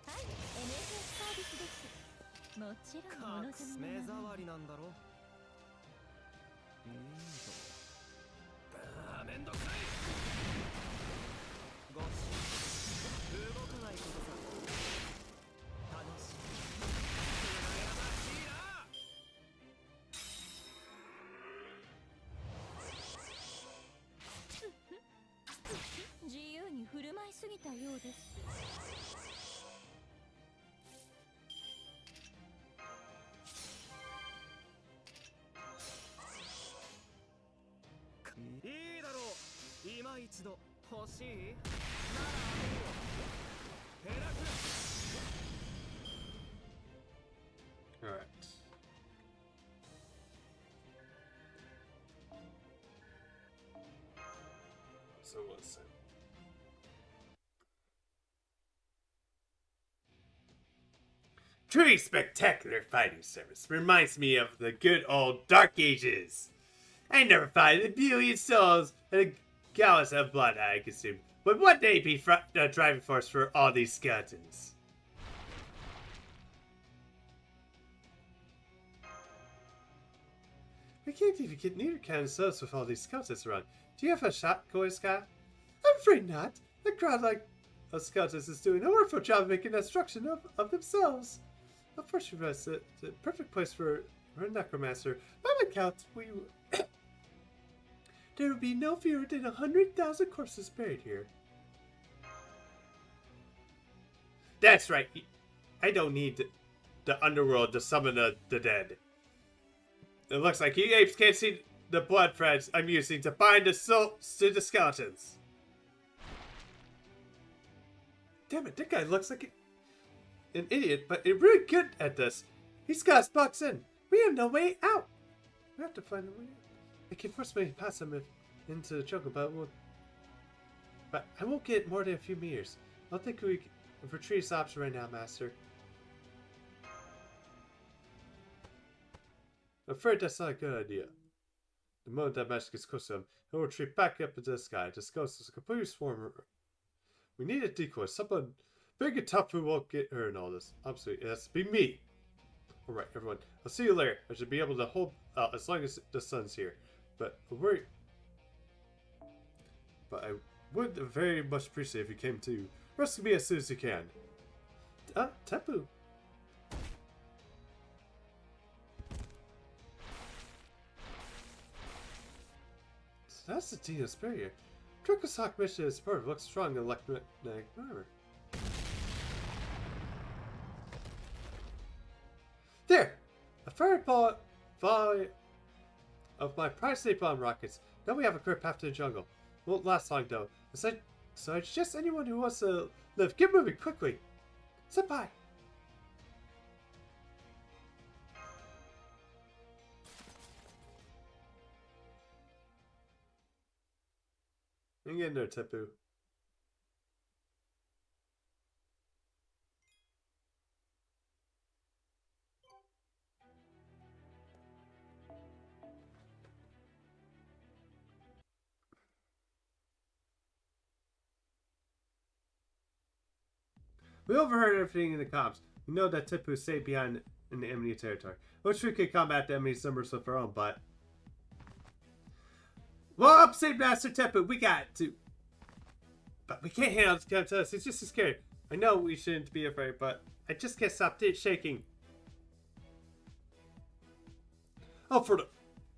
はい、NHS サービスです。もちろんお望みのままに。なんだろ。めんどくさい。ゴシ動かないことさ。楽しい。羨ましいな。自由に振る舞いすぎたようです。いいだろう。今一度欲しい。ならあげるよ。ヘラクレス。 Alright. So listen. Truly spectacular fighting service. Reminds me of the good old Dark Ages. I never find a billion souls and a gallons of blood I consume. But one day be the driving force for all these skeletons. We can't even get near kind of cells with all these skeletons around. Do you have a shot, Koi Scott? I'm afraid not. A crowd like of skeletons is doing a wonderful job of making destruction of themselves. Unfortunately, it's the perfect place for a necromancer. By my count, there will be no fewer than 100,000 corpses buried here. That's right. I don't need the underworld to summon the dead. It looks like you apes can't see the blood threads I'm using to bind the souls to the skeletons. Damn it, that guy looks like an idiot, but he's really good at this. He's got us boxed in. We have no way out. We have to find a way out. I can force my pass him into the jungle, but I won't get more than a few meters. I don't think we can retreat this option right now, Master. I'm afraid that's not a good idea. The moment that magic gets close to him, he'll retreat back up into the sky. The skeletons will completely swarm. We need a decoy. Someone big and tough who won't get hurt in all this. Obviously, it has to be me. Alright, everyone. I'll see you later. I should be able to hold out as long as the sun's here. But I would very much appreciate if you came to rescue me as soon as you can. Tepu. So that's the Dina's barrier. Draco's Hawk mission is perfect. Looks strong and electromagnetic armor. There! A fireball volley of my prize napalm rockets. Now we have a clear path to the jungle. Won't last long though. So I suggest anyone who wants to live, get moving quickly. Senpai! Hang in there, Tepu. We overheard everything in the comms. We know that Tepu is safe behind in the enemy territory. Wish we could combat the enemy's numbers with our own, but... Well, up, Save Master Tepu, we got to. But we can't handle this contest. It's just so scary. I know we shouldn't be afraid, but I just can't stop shaking. Oh, for the...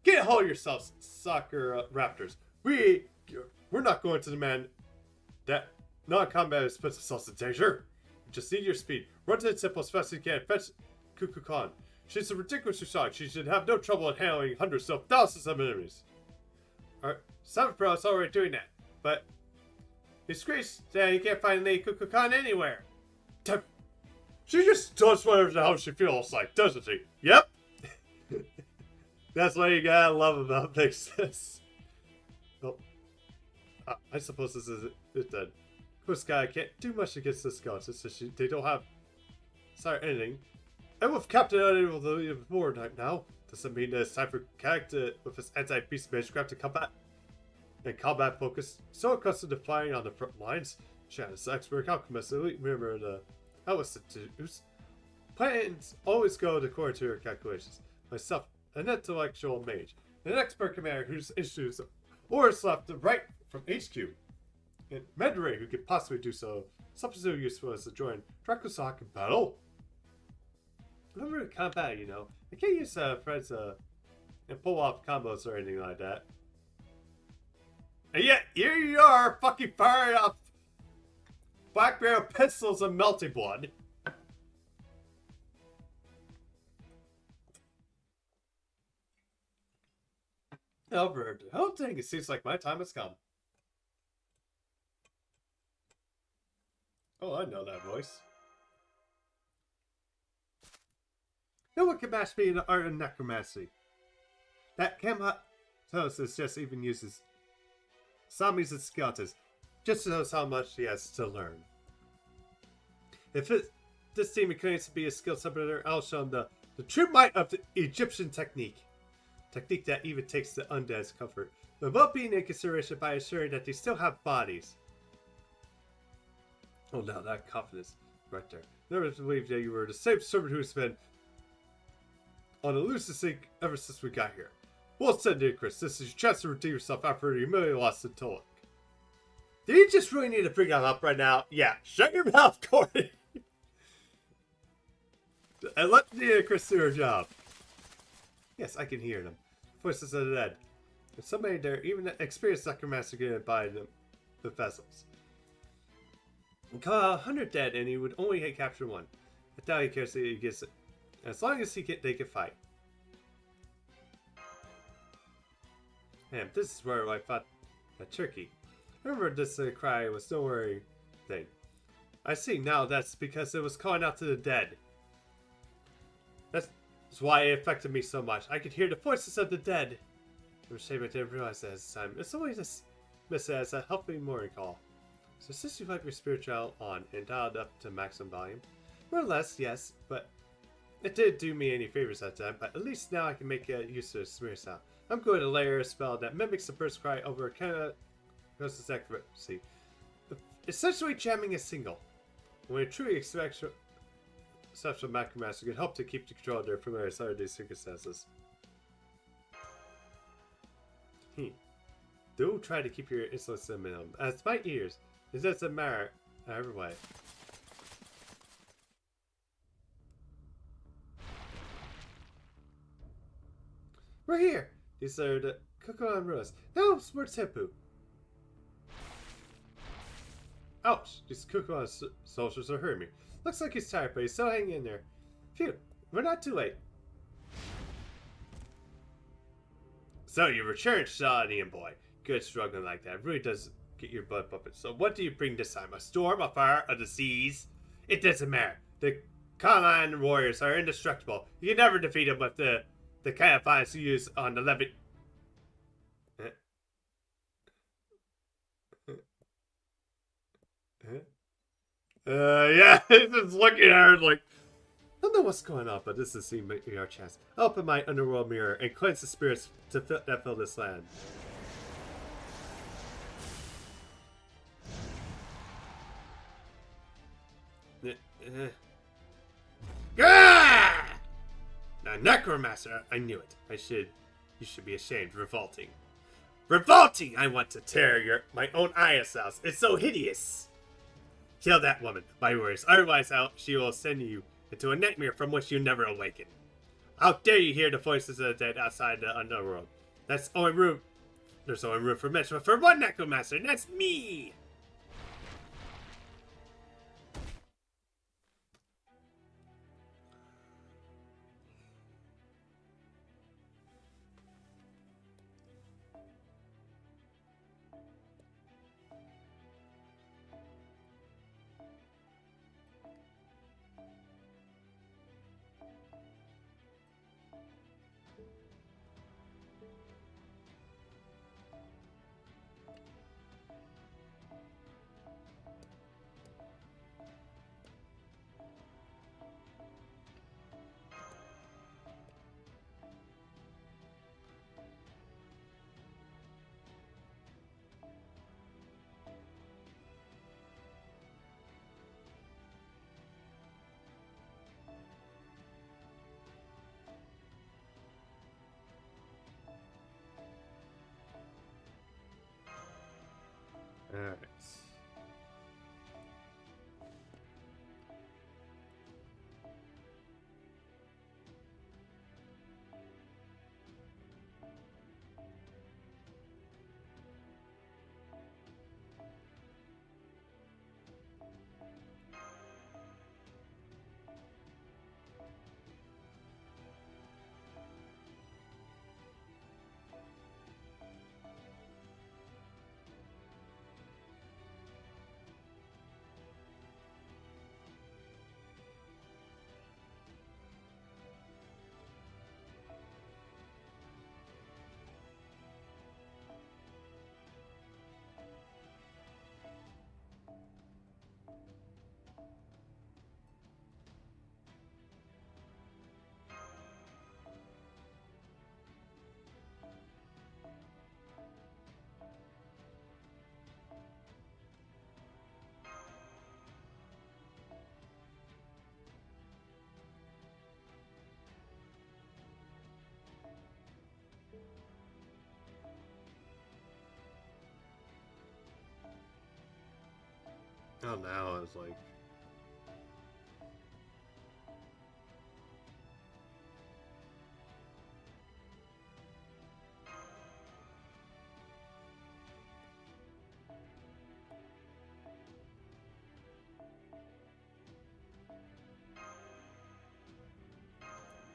Get a hold of yourselves, soccer raptors. We're not going to demand that non-combatants put themselves in danger. We just need your speed. Run to the temple as fast as you can. Fetch Kukulkan. She's a ridiculous shock. She should have no trouble in handling hundreds of thousands of enemies. Alright, Seventh Bro is already doing that, but it's great that he can't find Lady Kukulkan anywhere. She just does whatever the hell she feels like, doesn't she? Yep. That's what you gotta love about Vixus. Well, I suppose this is it then. Of course, guy can't do much against the skeletons since they don't have anything. And with Captain unable to leave more right now, does that mean that it's time for Kag to, with his anti-beast magecraft, to combat and combat focus? So accustomed to fighting on the front lines, Shannon's expert alchemist, elite member of the Institute. Plans always go according to her calculations. Myself, an intellectual mage, an expert commander whose issues orders left to right from HQ, and Medray who could possibly do so. Something so useful as to join Dracosock in battle. Remember combat, you know. I can't use friends and pull off combos or anything like that. And yet, here you are, fucking firing off black barrel pistols and melting blood. Albert, oh dang, it seems like my time has come. Oh, I know that voice. No one can match me in the art of necromancy. That Chematosis just even uses zombies and skeletons. Just knows how much he has to learn. If this demon claims to be a skilled summoner, I'll show him the true might of the Egyptian technique. Technique that even takes the undead's comfort, the well-being in consideration by assuring that they still have bodies. Oh, now that confidence right there. Never believed that you were the same servant who's been on a loose sink ever since we got here. Well said, Chris. This is your chance to redeem yourself after you humiliated lost in Tolok. Do you just really need to bring that up right now? Yeah, shut your mouth, Corey. And let Chris do her job. Yes, I can hear them. Voices of the dead. There's somebody there, even an experienced necromancer getting by the vessels. And call 100 dead, and he would only capture one. I doubt he cares that he gets it. As long as they can fight. Man, this is where I fought a turkey. I remember this cry was no worry thing. I see now that's because it was calling out to the dead. That's why it affected me so much. I could hear the voices of the dead. I'm ashamed I didn't realize that at the time. It's always dismissed as a helping morning call. So since you have your spiritual on and dialed up to maximum volume, more or less, yes, but it didn't do me any favors that time, but at least now I can make use of the smear sound. I'm going to layer a spell that mimics the bird's cry over a kind of ghost accuracy, essentially jamming a single. When a truly exceptional macromaster can help to keep the control of their familiar side of these circumstances. Do try to keep your insolence to a minimum. As my ears, it doesn't matter either way. We're here! These are the Kukulkan ruins. No, where's Hippu? Ouch! These Kukulkan soldiers are hurting me. Looks like he's tired, but he's still hanging in there. Phew, we're not too late. So you returned, Shawnee boy. Good struggling like that. It really does get your blood pumping. So what do you bring this time? A storm, a fire, a disease? It doesn't matter. The Kalan warriors are indestructible. You can never defeat them with the kind of fires you use on the levy. Yeah, he's just looking at her like, I don't know what's going on, but this is seeming our chance. I'll open my underworld mirror and cleanse the spirits that fill this land. Gah! Now, Necromancer, I knew it. You should be ashamed. Revolting. Revolting! I want to tear my own eyes out. It's so hideous. Kill that woman, my words. Otherwise, she will send you into a nightmare from which you never awaken. How dare you hear the voices of the dead outside the underworld? There's only room for mention for one necromancer, and that's me! Alright. Oh, now I was like...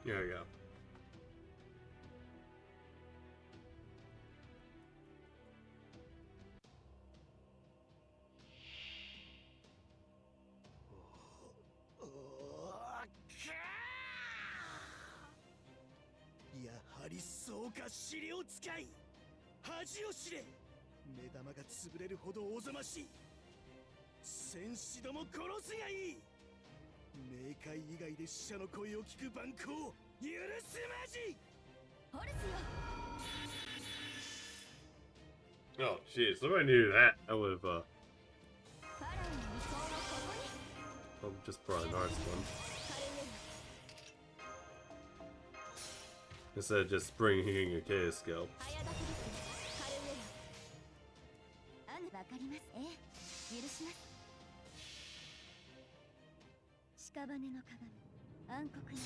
There we go.やはりそうか、資料使い。恥を知れ。目玉が潰れるほどおぞましい。戦士ども殺すがいい。冥界以外で死者の声を聞く蛮行許すまじ。ホルスよ。 Oh, jeez. If I knew that, I would have, ファラオの意向はここに。 just brought an arts one. カルエナ。 Instead of just bringing a chaos skill. 早炊きです。カルエナ。わかります。ええ、許します。屍の鏡、暗黒の鏡。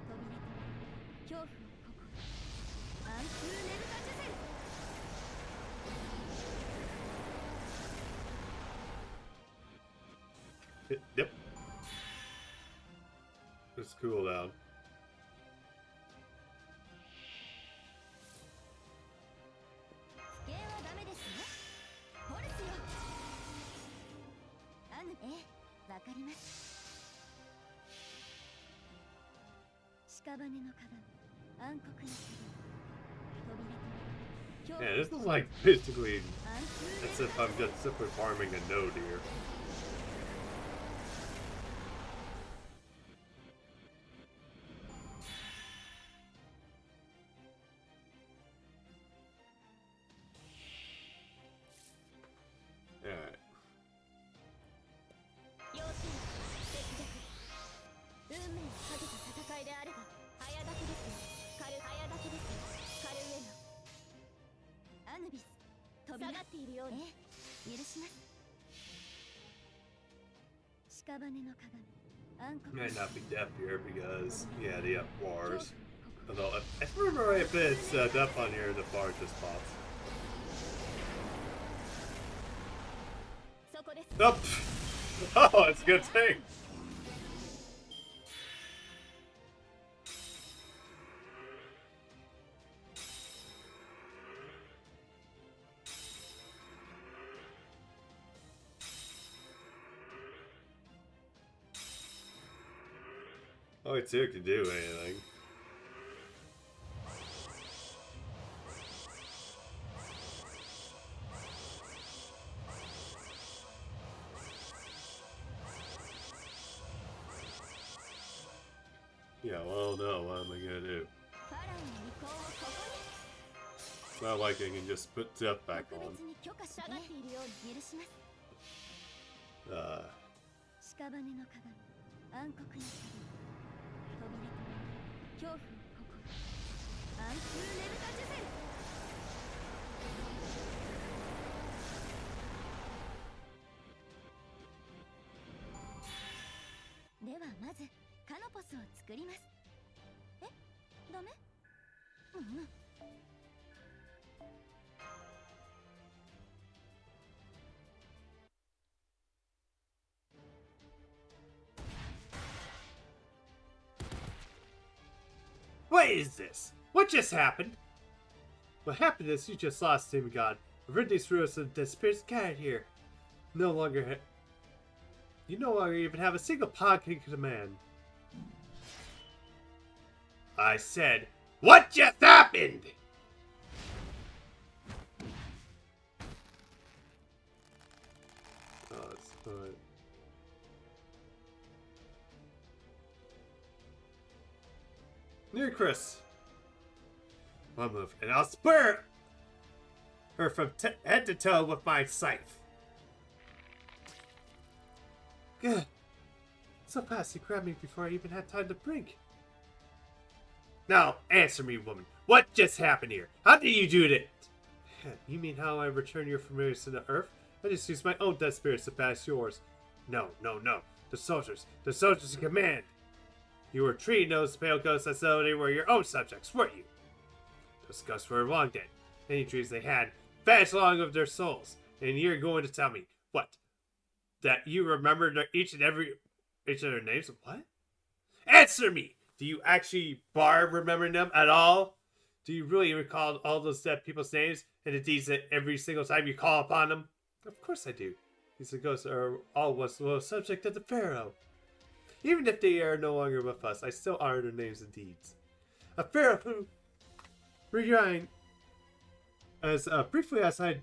扉と恐怖をここ。暗空ネルカチュゼル。 Yep. Let's cool down. 不敬はダメですよ。ホルスよ。ええ、わかります。屍の鏡、暗黒の鏡。扉と Yeah, this is like basically as if I'm just simply farming a node here. Alright. 用心、節約。運命をかけた戦いであれば、早炊きですよ。早炊きですよ。カルエナ。アヌビス、扉。下がっているように。許します。屍の鏡、暗黒。 Might not be deaf here because, yeah, they have bars. Although, if I remember right, if it's deaf on here, the bar just pops. そこです。 Nope! Oh, it's a good thing! Oh, it too can do anything. Yeah, well, no, what am I gonna do? ファラオの意向をここに。 It's not like I can just put Death back 特 on. 別に許可下がっているように許します。 屍の鏡、暗黒の鏡。扉と恐怖をここ。暗空ネルカチュゼル。まずカノポスを作ります。え、ダメ？うん。What is this? What just happened? What happened is you just lost Demigod. Ridley threw us a disappeared cat here. You no longer even have a single pocket command. I said, what just happened? Oh, it's good. Near Chris. One move, and I'll spur her from head to toe with my scythe. Good. So fast, he grabbed me before I even had time to blink. Now, answer me, woman. What just happened here? How did you do it? You mean how I return your familiars to the earth? I just used my own dead spirits to bash yours. No. The soldiers in command. You were treating those pale ghosts as though they were your own subjects, weren't you? Those ghosts were long dead. Any dreams they had vanished along with their souls. And you're going to tell me, what? That you remember each of their names? What? Answer me! Do you actually bar remembering them at all? Do you really recall all those dead people's names and the deeds that every single time you call upon them? Of course I do. These ghosts are all once subject of the Pharaoh. Even if they are no longer with us, I still honor their names and deeds. A Pharaoh who, regarding as briefly as I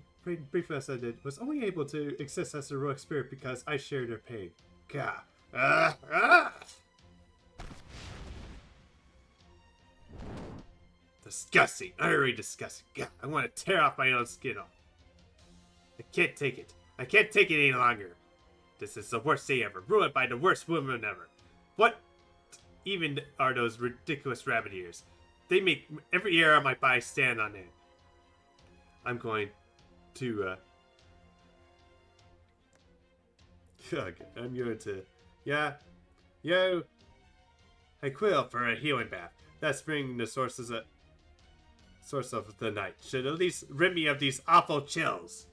did, was only able to exist as a heroic spirit because I shared their pain. God. Disgusting. Utterly disgusting. God, I want to tear off my own skin off. I can't take it. I can't take it any longer. This is the worst day ever. Ruined by the worst woman ever. What even are those ridiculous rabbit ears? They make every hair on my body stand on end. I'm going to, yeah, yo, I quill for a healing bath. That's bringing the source of the night. Should at least rid me of these awful chills.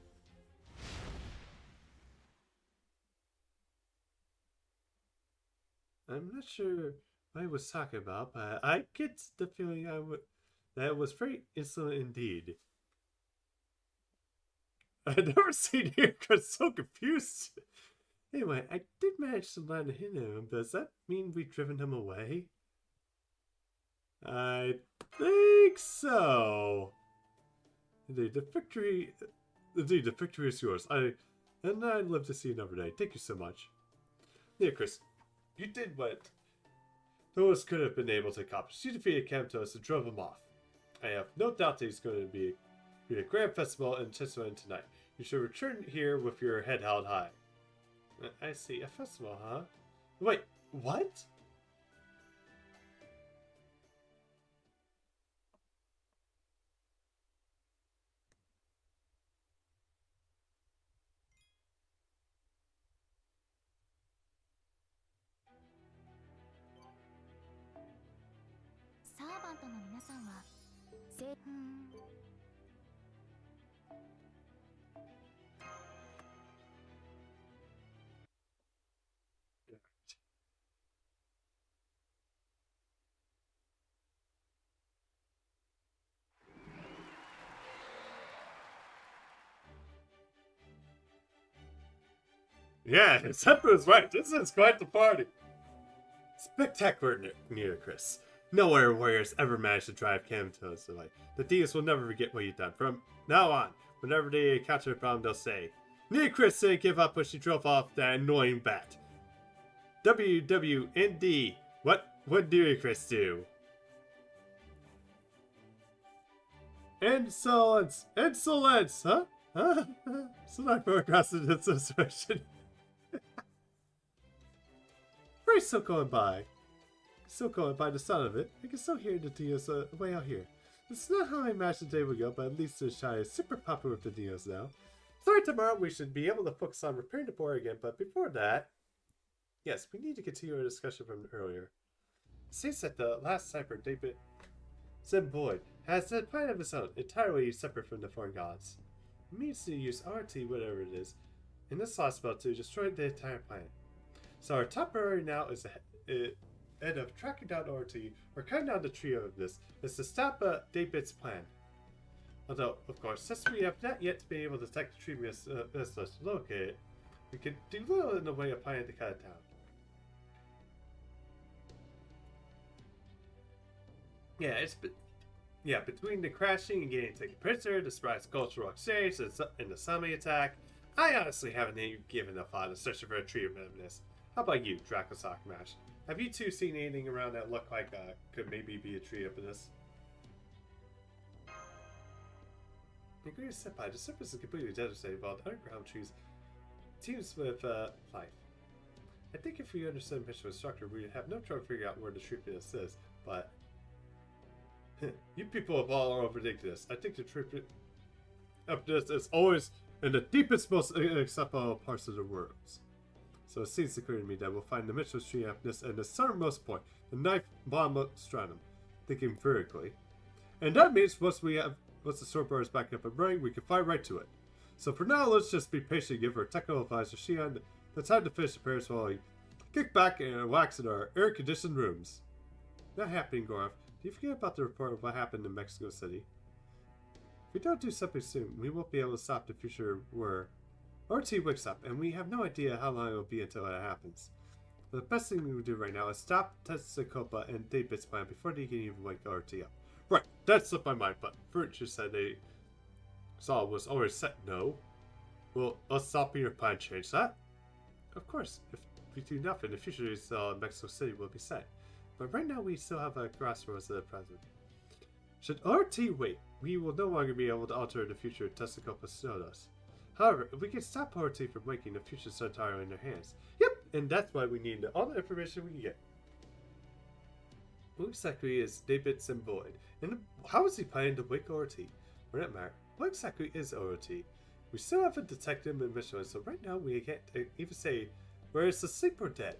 I'm not sure what I was talking about, but I get the feeling that was very insolent indeed. I've never seen him get so confused. Anyway, I did manage to land a hit on him. Does that mean we've driven him away? I think so. Indeed, the victory is yours. I'd live to see another day. Thank you so much. Yeah, Chris, you did what those could have been able to accomplish. You defeated Kamtos and drove him off. I have no doubt that he's going to be a grand festival in Chisholm tonight. You should return here with your head held high. I see. A festival, huh? Wait, what? Yeah, Seppa is right. This is quite the party. Spectacular, Chris. No other warriors ever managed to drive Kamtos to life. The Dias will never forget what you've done. From now on, whenever they encounter a problem, they'll say, Chris didn't give up when she drove off that annoying bat. WWND. What would Chris do? Insolence! Insolence! Huh? So not forecasted this situation. We're still going by. The sound of it. I can still hear the Dios way out here. It's not how I imagined the day would go, but at least the Shy is super popular with the Dios now. Sorry, tomorrow we should be able to focus on repairing the board again, but before that... Yes, we need to continue our discussion from earlier. It seems that the last cipher, David Zimboid, has a planet of its own, entirely separate from the foreign gods. It means to use RT, whatever it is, in this Lostbelt to destroy the entire planet. So our top priority now is ahead of tracking down RT or cutting down the trio of this is to stop David's plan. Although, of course, since we have not yet been able to detect the tree missiles to locate it, we can do little in the way of planning to cut it down. Yeah, between the crashing and getting taken prisoner, the surprise cultural exchange, and the Sami attack, I honestly haven't even given a thought to searching for a tree of this. How about you, Draco Sakamash? Have you two seen anything around that look like could maybe be a tree of this? Agree with Senpai, the surface is completely devastated while the underground trees teems with life. I think if we understood mission structure, we'd have no trouble figuring out where the tree of this is, but you people have all overthinking this. I think the trip up this is always in the deepest, most inaccessible parts of the world. So it seems to clear to me that we'll find the Mitchell tree up this and the southernmost point, the ninth bomb stratum, thinking vertically. And that means once the sword is back up and running, we can fly right to it. So for now, let's just be patient and give our technical advisor Shion the time to finish repairs while we kick back and relax in our air-conditioned rooms. Not happening, Gorov. Do you forget about the report of what happened in Mexico City? If we don't do something soon, we won't be able to stop the future where RT wakes up, and we have no idea how long it will be until that happens. But the best thing we can do right now is stop Tetsukopa and David's plan before they can even wake RT up. Right, that slipped my mind, but Furniture said they saw it was already set. No. Will us stopping your plan change that? Of course, if we do nothing, the future is Mexico City will be set. But right now we still have a crossroads at the present. Should RT wait, we will no longer be able to alter the future of Tetsukopa showed us. However, if we can stop RT from waking, the future is entirely in their hands. Yep, and that's why we need all the information we can get. Who exactly is David Zimboid? And how is he planning to wake RT? For that matter, what exactly is RT? We still haven't detected him in mission, so right now we can't even say whether it's asleep or dead.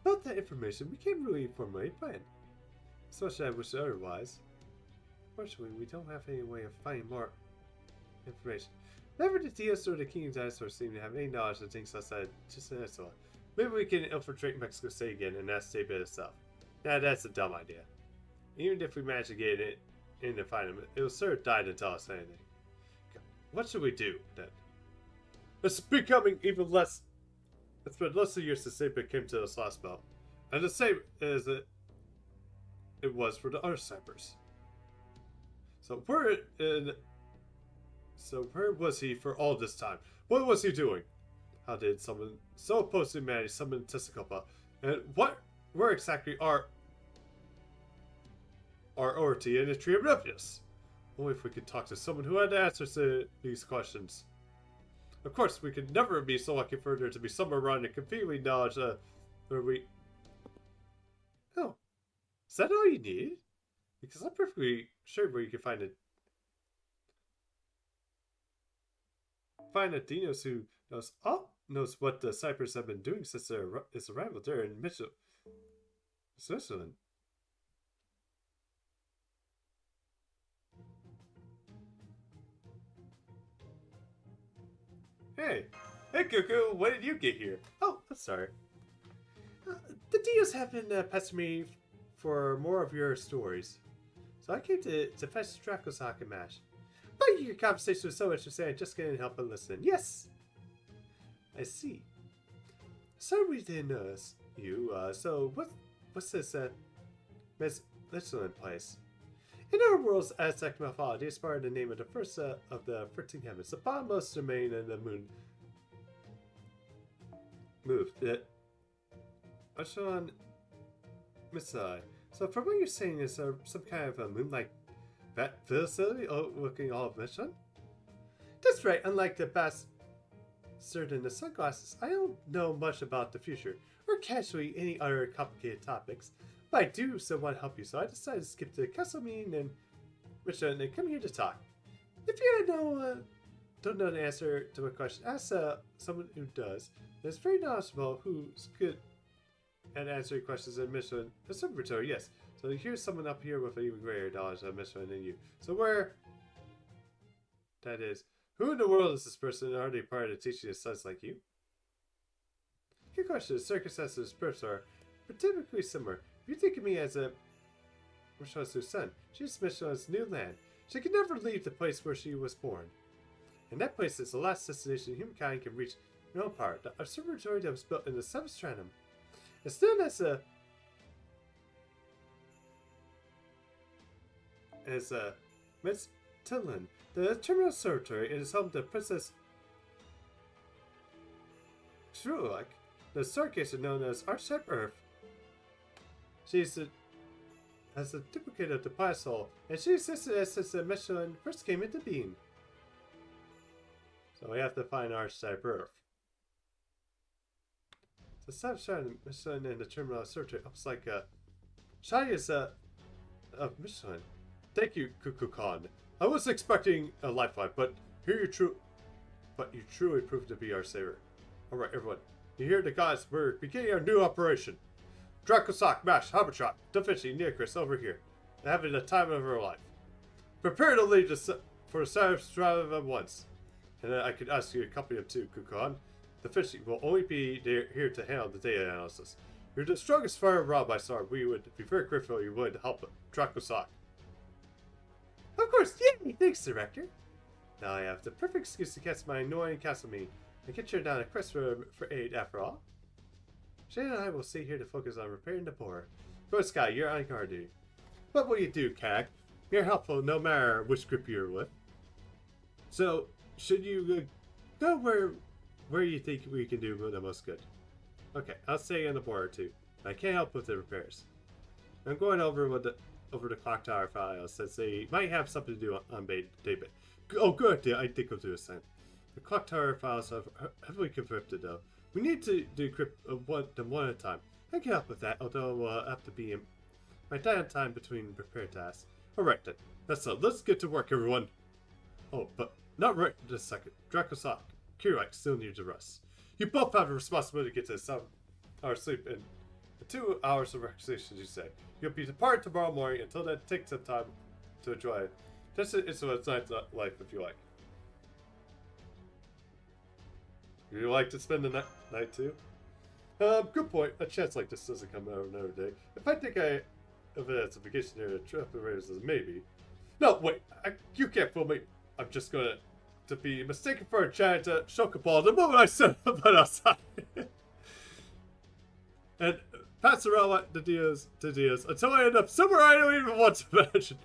Without that information, we can't really formulate a plan. So much I wish otherwise. Fortunately, we don't have any way of finding more information. Never the Dios or the King of Dinosaurs seem to have any knowledge of things outside just an peninsula. Maybe we can infiltrate Mexico City again and ask David itself. Nah, that's a dumb idea. Even if we manage to get it in to find him, it will sort of die to tell us anything. What should we do, then? It's becoming even less... It's been less of years since David came to this Lostbelt. And the same as it was for the other snipers. So where was he for all this time? What was he doing? How did someone so opposed to humanity summon Tetsukopa? And where exactly are RT and the Tree of Refuge? Only if we could talk to someone who had answers to these questions. Of course, we could never be so lucky for there to be somewhere around the conveniently knowledge where we... Oh. Is that all you need? Because I'm perfectly sure where you can find it. Find a Dinos who knows what the Cypress have been doing since its arrival there in Switzerland. Hey, Cuckoo, when did you get here? Oh, I'm sorry. The Dinos have been pestering me for more of your stories. So I came to fetch Draco Sakamash. But your conversation was so interesting, I just couldn't help but listen. Yes! I see. So we didn't notice you, so what's this, Michelin place? In our world's Aztec mythology, it's part of the name of the first of the 13 heavens, the bottommost domain and the moon. Moved it. Michelin Missile. So from what you're saying, is there some kind of a moon-like facility overlooking all of Michelin? That's right, unlike the bastard in the sunglasses, I don't know much about the future, or casually any other complicated topics. But I do so want to help you, so I decided to skip to the castle meeting and Michelin and come here to talk. If you don't know the answer to my question, ask someone who does. It's very knowledgeable who's good and answering questions in Michelin Observatory, yes. So here's someone up here with an even greater knowledge of Michelin than you. So where... That is... Who in the world is this person already part of teaching a sons like you? Good question. Circumstances births are typically similar. If you think of me as a Michelin's son, she's Michelin's new land. She can never leave the place where she was born. And that place is the last destination humankind can reach in own power. The observatory that was built in the 7th stratum. It's known as a Miss Tinlin. The terminal observatory is home to Princess Shrulak. The stargazer known as Archetype Earth. She's has a duplicate of the Pie Soul, and she existed as since the Michelin first came into being. So we have to find Archetype Earth. So stop showing Michelin in the terminal observatory. Looks like Shai is of Michelin. Thank you, Cuckoo Khan. I was expecting a lifeline, but you truly proved to be our savior. Alright, everyone. You hear the guys, we're beginning our new operation. Dracosoc, Mash, Habertrot, Da Vinci, Neocris over here. They're having the time of our life. Prepare to leave for the Stratum at once. And then I could ask you to accompany them too, Kukan. Da Vinci will only be here to handle the data analysis. You're the strongest fire rod by star. We would be very grateful if you would help Dracosoc. Of course, yay! Thanks, Director. Now I have the perfect excuse to catch my annoying castle meeting and get you down a quest for aid after all. Shane and I will stay here to focus on repairing the board. Go Sky, you're on guard duty. What will you do, Cag? You're helpful no matter which group you're with. So, should you go where you think we can do the most good? Okay, I'll stay on the border too. I can't help with the repairs. I'm going over the clock tower files since they might have something to do on David. Oh, good. I think I'll do a sign. The clock tower files are heavily encrypted though. We need to decrypt them one at a time. I can help with that, although we'll have to be in my downtime between repair tasks. Alright then. That's all. Let's get to work, everyone. Oh, but not right this second. Dracosoc, Kirak still needs a rest. You both have a responsibility to get to 7 hours sleep and 2 hours of relaxation, you say. You'll be departed tomorrow morning. Until then, take some time to enjoy it. Just it's a nice life if you like. You like to spend the night too? Good point. A chance like this doesn't come out another day. If I think of it as a vacation here, a trip to Raiders is maybe. No, wait. You can't fool me. I'm just going to be mistaken for a giant chocoball the moment I set up outside. And pass around the deals until I end up somewhere I don't even want to imagine.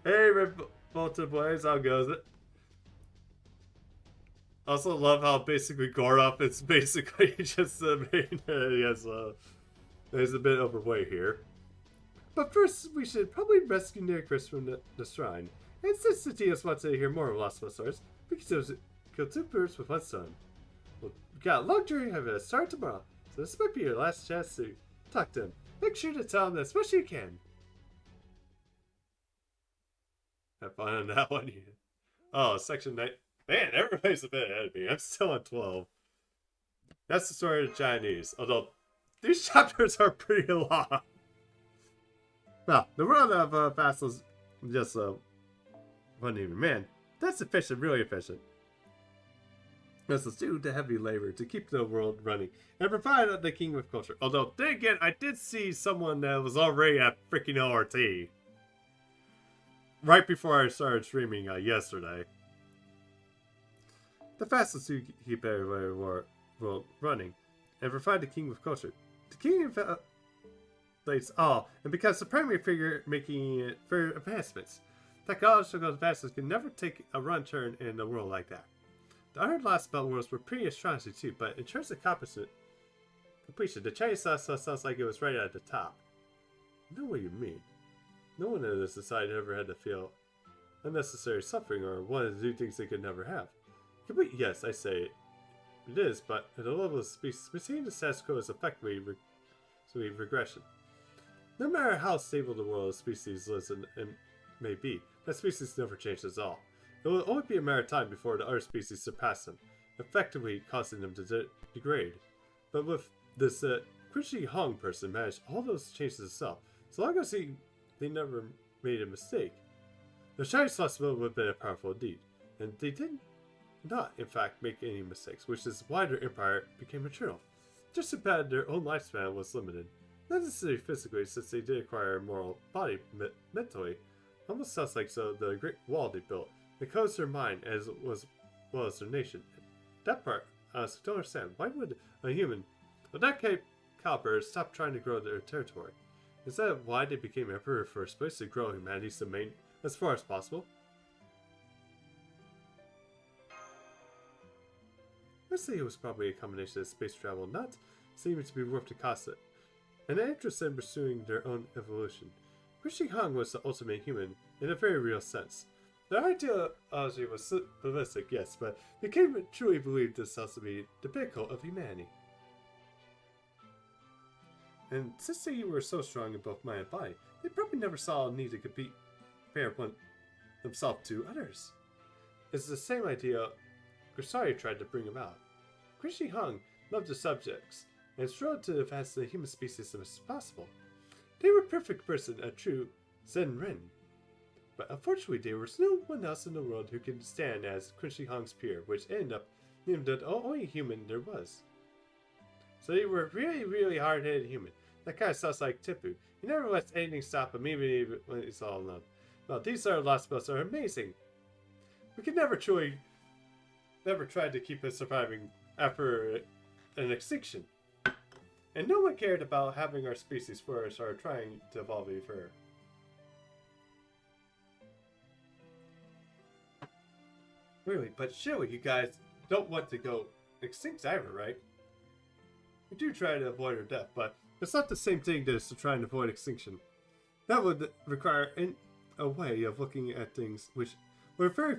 Hey, Revolted Boys, how goes it? Also love how basically Goroth is basically just the main. He's a bit overweight here. But first, we should probably rescue Neocris from the shrine. And since the TS wants to hear more of Lostbelt stories, we can kill 2 birds with 1 stone. Well, we got a long journey ahead of us. Start tomorrow, so this might be your last chance to talk to him. Make sure to tell him as much as you can. Have fun on that one. Oh, section 9. Man, everybody's a bit ahead of me. I'm still on 12. That's the story of the Chinese. Although, these chapters are pretty long. Well, the world of vassals just wasn't even. Man, that's efficient, really efficient. Vassals do the heavy labor to keep the world running and provide the king with culture. Although, then again, I did see someone that was already at freaking ORT. Right before I started streaming yesterday. The fastest to keep everybody world running and provide the king with culture. The king inflates all and becomes the primary figure making it for advancements. Technological advances can never take a run turn in a world like that. The other Lostbelt worlds were pretty astonishing too, but in terms of completion, the Chinese sounds like it was right at the top. I know what you mean. No one in this society ever had to feel unnecessary suffering or wanted to do things they could never have. Yes, I say it is, but at a level of species, maintaining the status quo is effectively regression. No matter how stable the world of species lives and may be, that species never changes at all. It will only be a matter of time before the other species surpass them, effectively causing them to degrade. But with this Kushi Hong person managed all those changes himself, so long as they never made a mistake. The Chinese Lostbelt would have been a powerful deed, and they did not, in fact, make any mistakes, which is why their empire became eternal. Just too bad their own lifespan was limited. Not necessarily physically, since they did acquire a moral body mentally. Almost sounds like the Great Wall they built. It covers their mind as well as their nation. That part, I honestly don't understand. Why would a human of that caliber stop trying to grow their territory? Is that why they became emperor in the first place, to grow humanity's domain as far as possible? I'd say it was probably a combination of space travel not seeming to be worth the cost of it, and an interest in pursuing their own evolution. Kushi Hong was the ultimate human in a very real sense. Their ideology was simplistic, yes, but they came to truly believe themselves to be the pinnacle of humanity. And since they were so strong in both mind and body, they probably never saw a need to compare themselves to others. It's the same idea Grisari tried to bring about. Kushi Hong loved the subjects and strove to advance the human species as much as possible. They were a perfect person, a true Zen-Ren. But unfortunately, there was no one else in the world who could stand as Kushi Hong's peer, which ended up being the only human there was. So they were really, really hard-headed human. That kind of sounds like Tipu. He never lets anything stop him, even when he's all alone. Well, these Lostbelts are amazing. We could never tried to keep it surviving after an extinction. And no one cared about having our species flourish or trying to evolve any further. Really, but surely you guys don't want to go extinct either, right? We do try to avoid our death, but it's not the same thing as to try and avoid extinction. That would require a way of looking at things which were very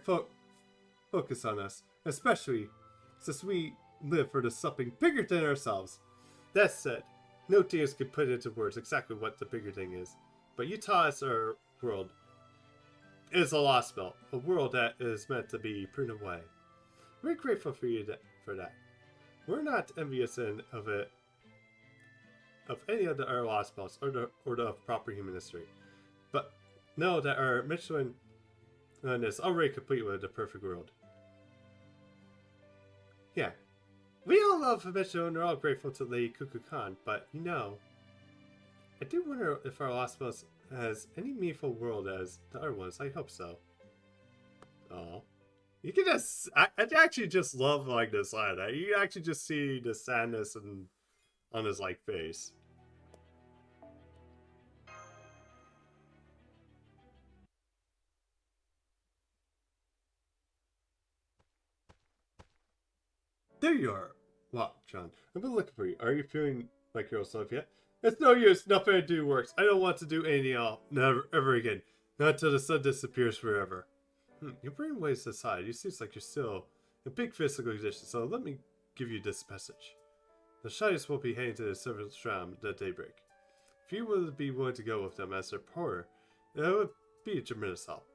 focused on us, especially since we live for something bigger than ourselves. That said, no tears could put into words exactly what the bigger thing is, but you taught us our world is a Lostbelt, a world that is meant to be pruned away. We're grateful for you for that. We're not envious of any of the other Lostbelts or the proper human history, but know that our Michelin is already complete with the perfect world. Yeah, we all love Michelin and are all grateful to Lady Cuckoo Khan, but you know, I do wonder if our Lostbelt has any meaningful world as the other ones. I hope so. Oh, you can I actually just love like this line. You actually just see the sadness on his like face. There you are. Wow, John, I've been looking for you. Are you feeling like yourself yet? It's no use. Nothing I do works. I don't want to do anything else. Never, ever again. Not until the sun disappears forever. Your brain waves aside. You seem like you're still in big physical condition, so let me give you this message. The Shinies will be heading to the 7th Shram at daybreak. If you would be willing to go with them as their porter, it would be a tremendous help.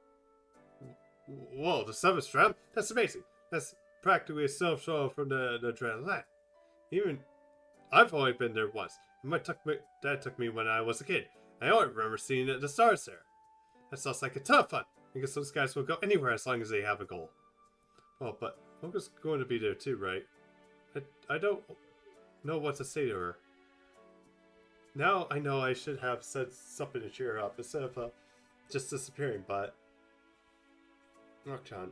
Whoa, the 7th Shram? That's amazing. That's practically a stone's throw from the Dreaded Land. Even I've only been there once. Dad took me when I was a kid. I only remember seeing the stars there. That sounds like a ton of fun. I guess those guys will go anywhere as long as they have a goal. Oh, but Olga's going to be there too, right? I don't know what to say to her. Now I know I should have said something to cheer her up instead of just disappearing, but... Rock-chan.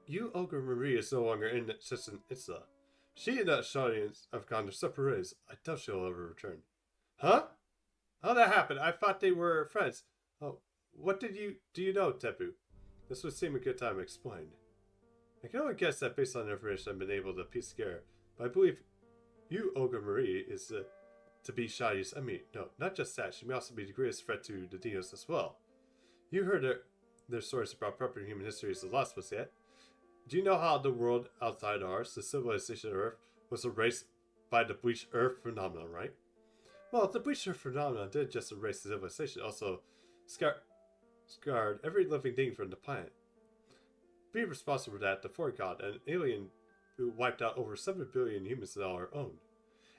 You, Olga Marie, is no longer in Itza. She and that Shadians have gone their separate ways. I doubt she'll ever return. Huh? How'd that happen? I thought they were friends. Oh, what do you know, Tepu? This would seem a good time to explain. I can only guess that based on the information I've been able to piece together, but I believe you, Olga Marie, is to be Shadi's enemy. No, not just that. She may also be the greatest threat to the Dinos as well. You heard their stories about proper human histories of Lostbelt yet? Do you know how the world outside ours, the civilization of Earth, was erased by the bleached Earth phenomenon, right? Well, the bleached Earth phenomenon did just erase the civilization, also scarred every living thing from the planet. Being responsible for that, the Four God, an alien who wiped out over 7 billion humans on our own.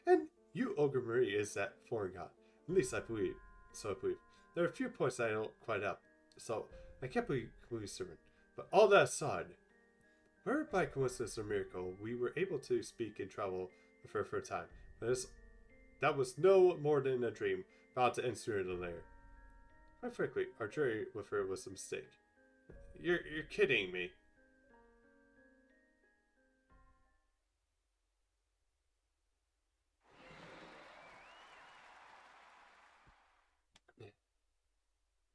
And you, Ogre Marie, is that foreign god. At least I believe. So I believe. There are a few points I don't quite have. So I can't believe certain. But all that aside, whether by coincidence or miracle, we were able to speak and travel with her for a time. That was no more than a dream about to enter the lair. Quite frankly, our journey with her was a mistake. You're kidding me.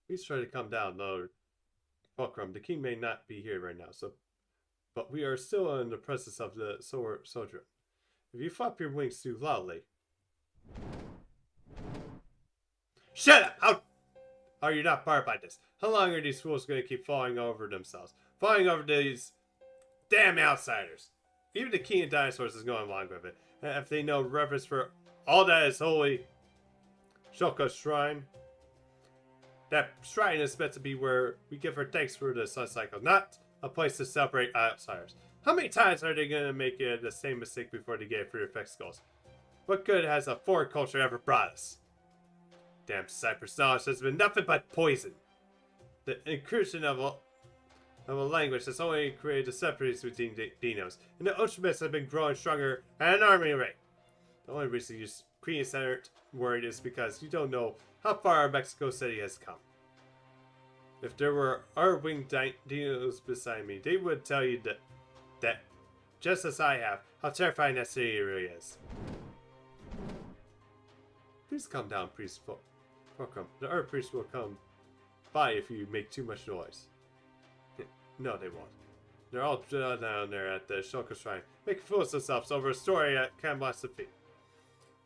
Please try to calm down, Lord Fulcrum. The king may not be here right now, but we are still in the presence of the soldier. If you flap your wings too loudly. Shut up! How are you not bothered by this? How long are these fools going to keep falling over themselves? Falling over these damn outsiders? Even the king of dinosaurs is going along with it. And if they know reverence for all that is holy, Shoko Shrine. That shrine is meant to be where we give her thanks for the sun cycle, not a place to celebrate outsiders. How many times are they going to make the same mistake before they get free effects goals? What good has a foreign culture ever brought us? Damn Cypress knowledge has been nothing but poison. The incursion of a language has only created a separation between dinos, and the Ultramis have been growing stronger at an alarming rate. The only reason you Queen aren't worried is because you don't know how far Mexico City has come. If there were our winged dinos beside me, they would tell you that just as I have, how terrifying that city really is. Please calm down, Priest Fulcrum. The Earth Priest will come by if you make too much noise. No, they won't. They're all down there at the Shoko Shrine, making fools of themselves over a story at Camelot's defeat.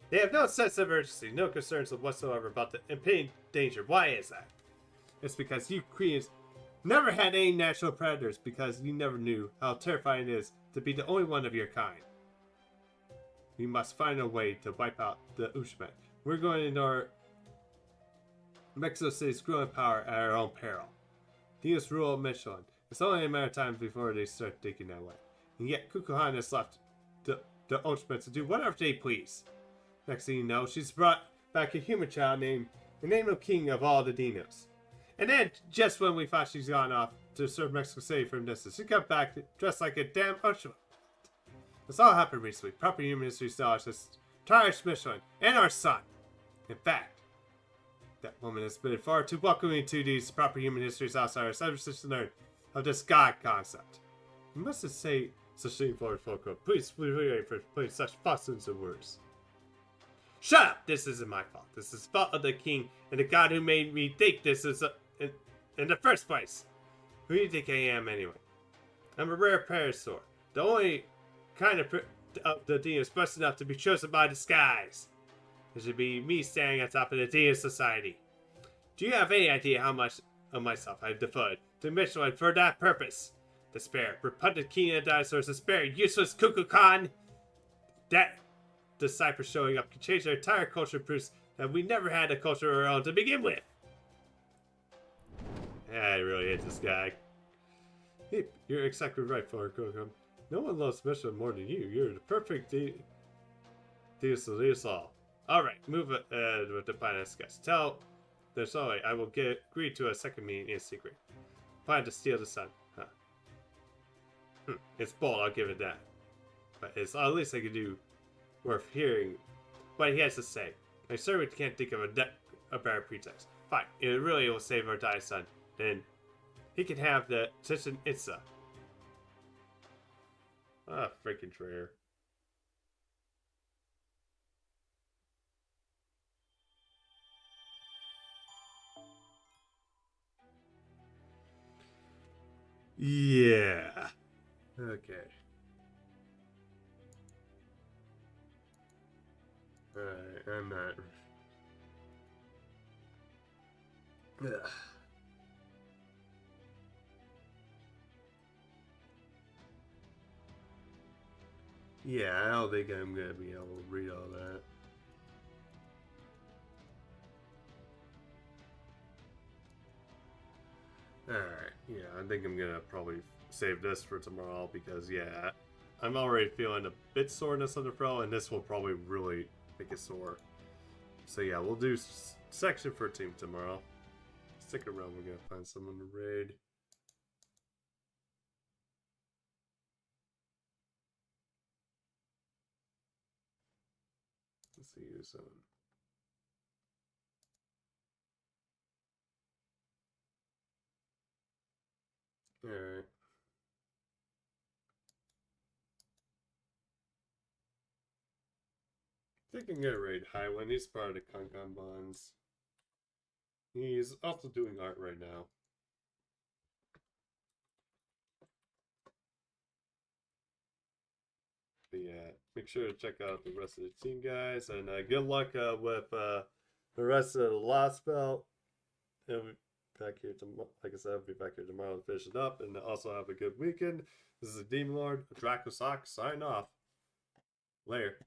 They have no sense of urgency, no concerns whatsoever about the impending danger. Why is that? It's because you Queens never had any natural predators because you never knew how terrifying it is to be the only one of your kind. We must find a way to wipe out the Ushmet. We're going to ignore Mexico City's growing power at our own peril. Dinos rule Michelin. It's only a matter of time before they start thinking that way. And yet Kukulkan has left the Ushmet to do whatever they please. Next thing you know, she's brought back a human child named the name of king of all the dinos. And then, just when we thought she's gone off to serve Mexico City from distance, she comes back dressed like a damn Ushmet. This all happened recently. Proper human history scholars has tarnished Michelin and our son. In fact, that woman has been far too welcoming to these proper human history outsiders ever since she learned of this God concept. You mustn't say such thing for Fulcrum. Please wait for putting such thousands of words. Shut up! This isn't my fault. This is the fault of the king and the god who made me think this is in the first place. Who do you think I am anyway? I'm a rare parasaur. The only kind of the dinos blessed enough to be chosen by the skies. It should be me standing on top of the Dino Society. Do you have any idea how much of myself I've devoted to Michelin for that purpose? Despair, repugnant king of dinosaurs, despair, useless Kukulkan! That disciple showing up can change their entire culture, proves that we never had a culture of our own to begin with. I really hate this guy. Hey, you're exactly right, Fulcrum. No one loves Michelin more than you. You're the perfect all. Alright, move with the plan discussed. Tell the Zoe I will agree to a second meeting in secret. Plan to steal the sun. Huh. It's bold, I'll give it that. But it's at least I can do worth hearing what he has to say. I certainly can't think of a better pretext. Fine, it really will save our dying son. Then he can have the Chichen Itza. Ah, freaking traitor. Yeah. Okay. Alright, I'm not. Ugh. Yeah, I don't think I'm gonna be able to read all that. Alright, yeah, I think I'm gonna probably save this for tomorrow because, yeah, I'm already feeling a bit soreness on the throat, and this will probably really make it sore. So yeah, we'll do section 13 tomorrow. Stick around, we're gonna find someone to raid. Let's see who's on. Alright. I think I'm gonna raid Highwind. He's part of the Kankan Bonds. He's also doing art right now. But yeah, make sure to check out the rest of the team, guys, and good luck with the rest of the Lostbelt. And we'll be back here tomorrow. Like I said, I'll be back here tomorrow to finish it up, and also have a good weekend. This is the Demon Lord, Draco Sock, sign off. Later.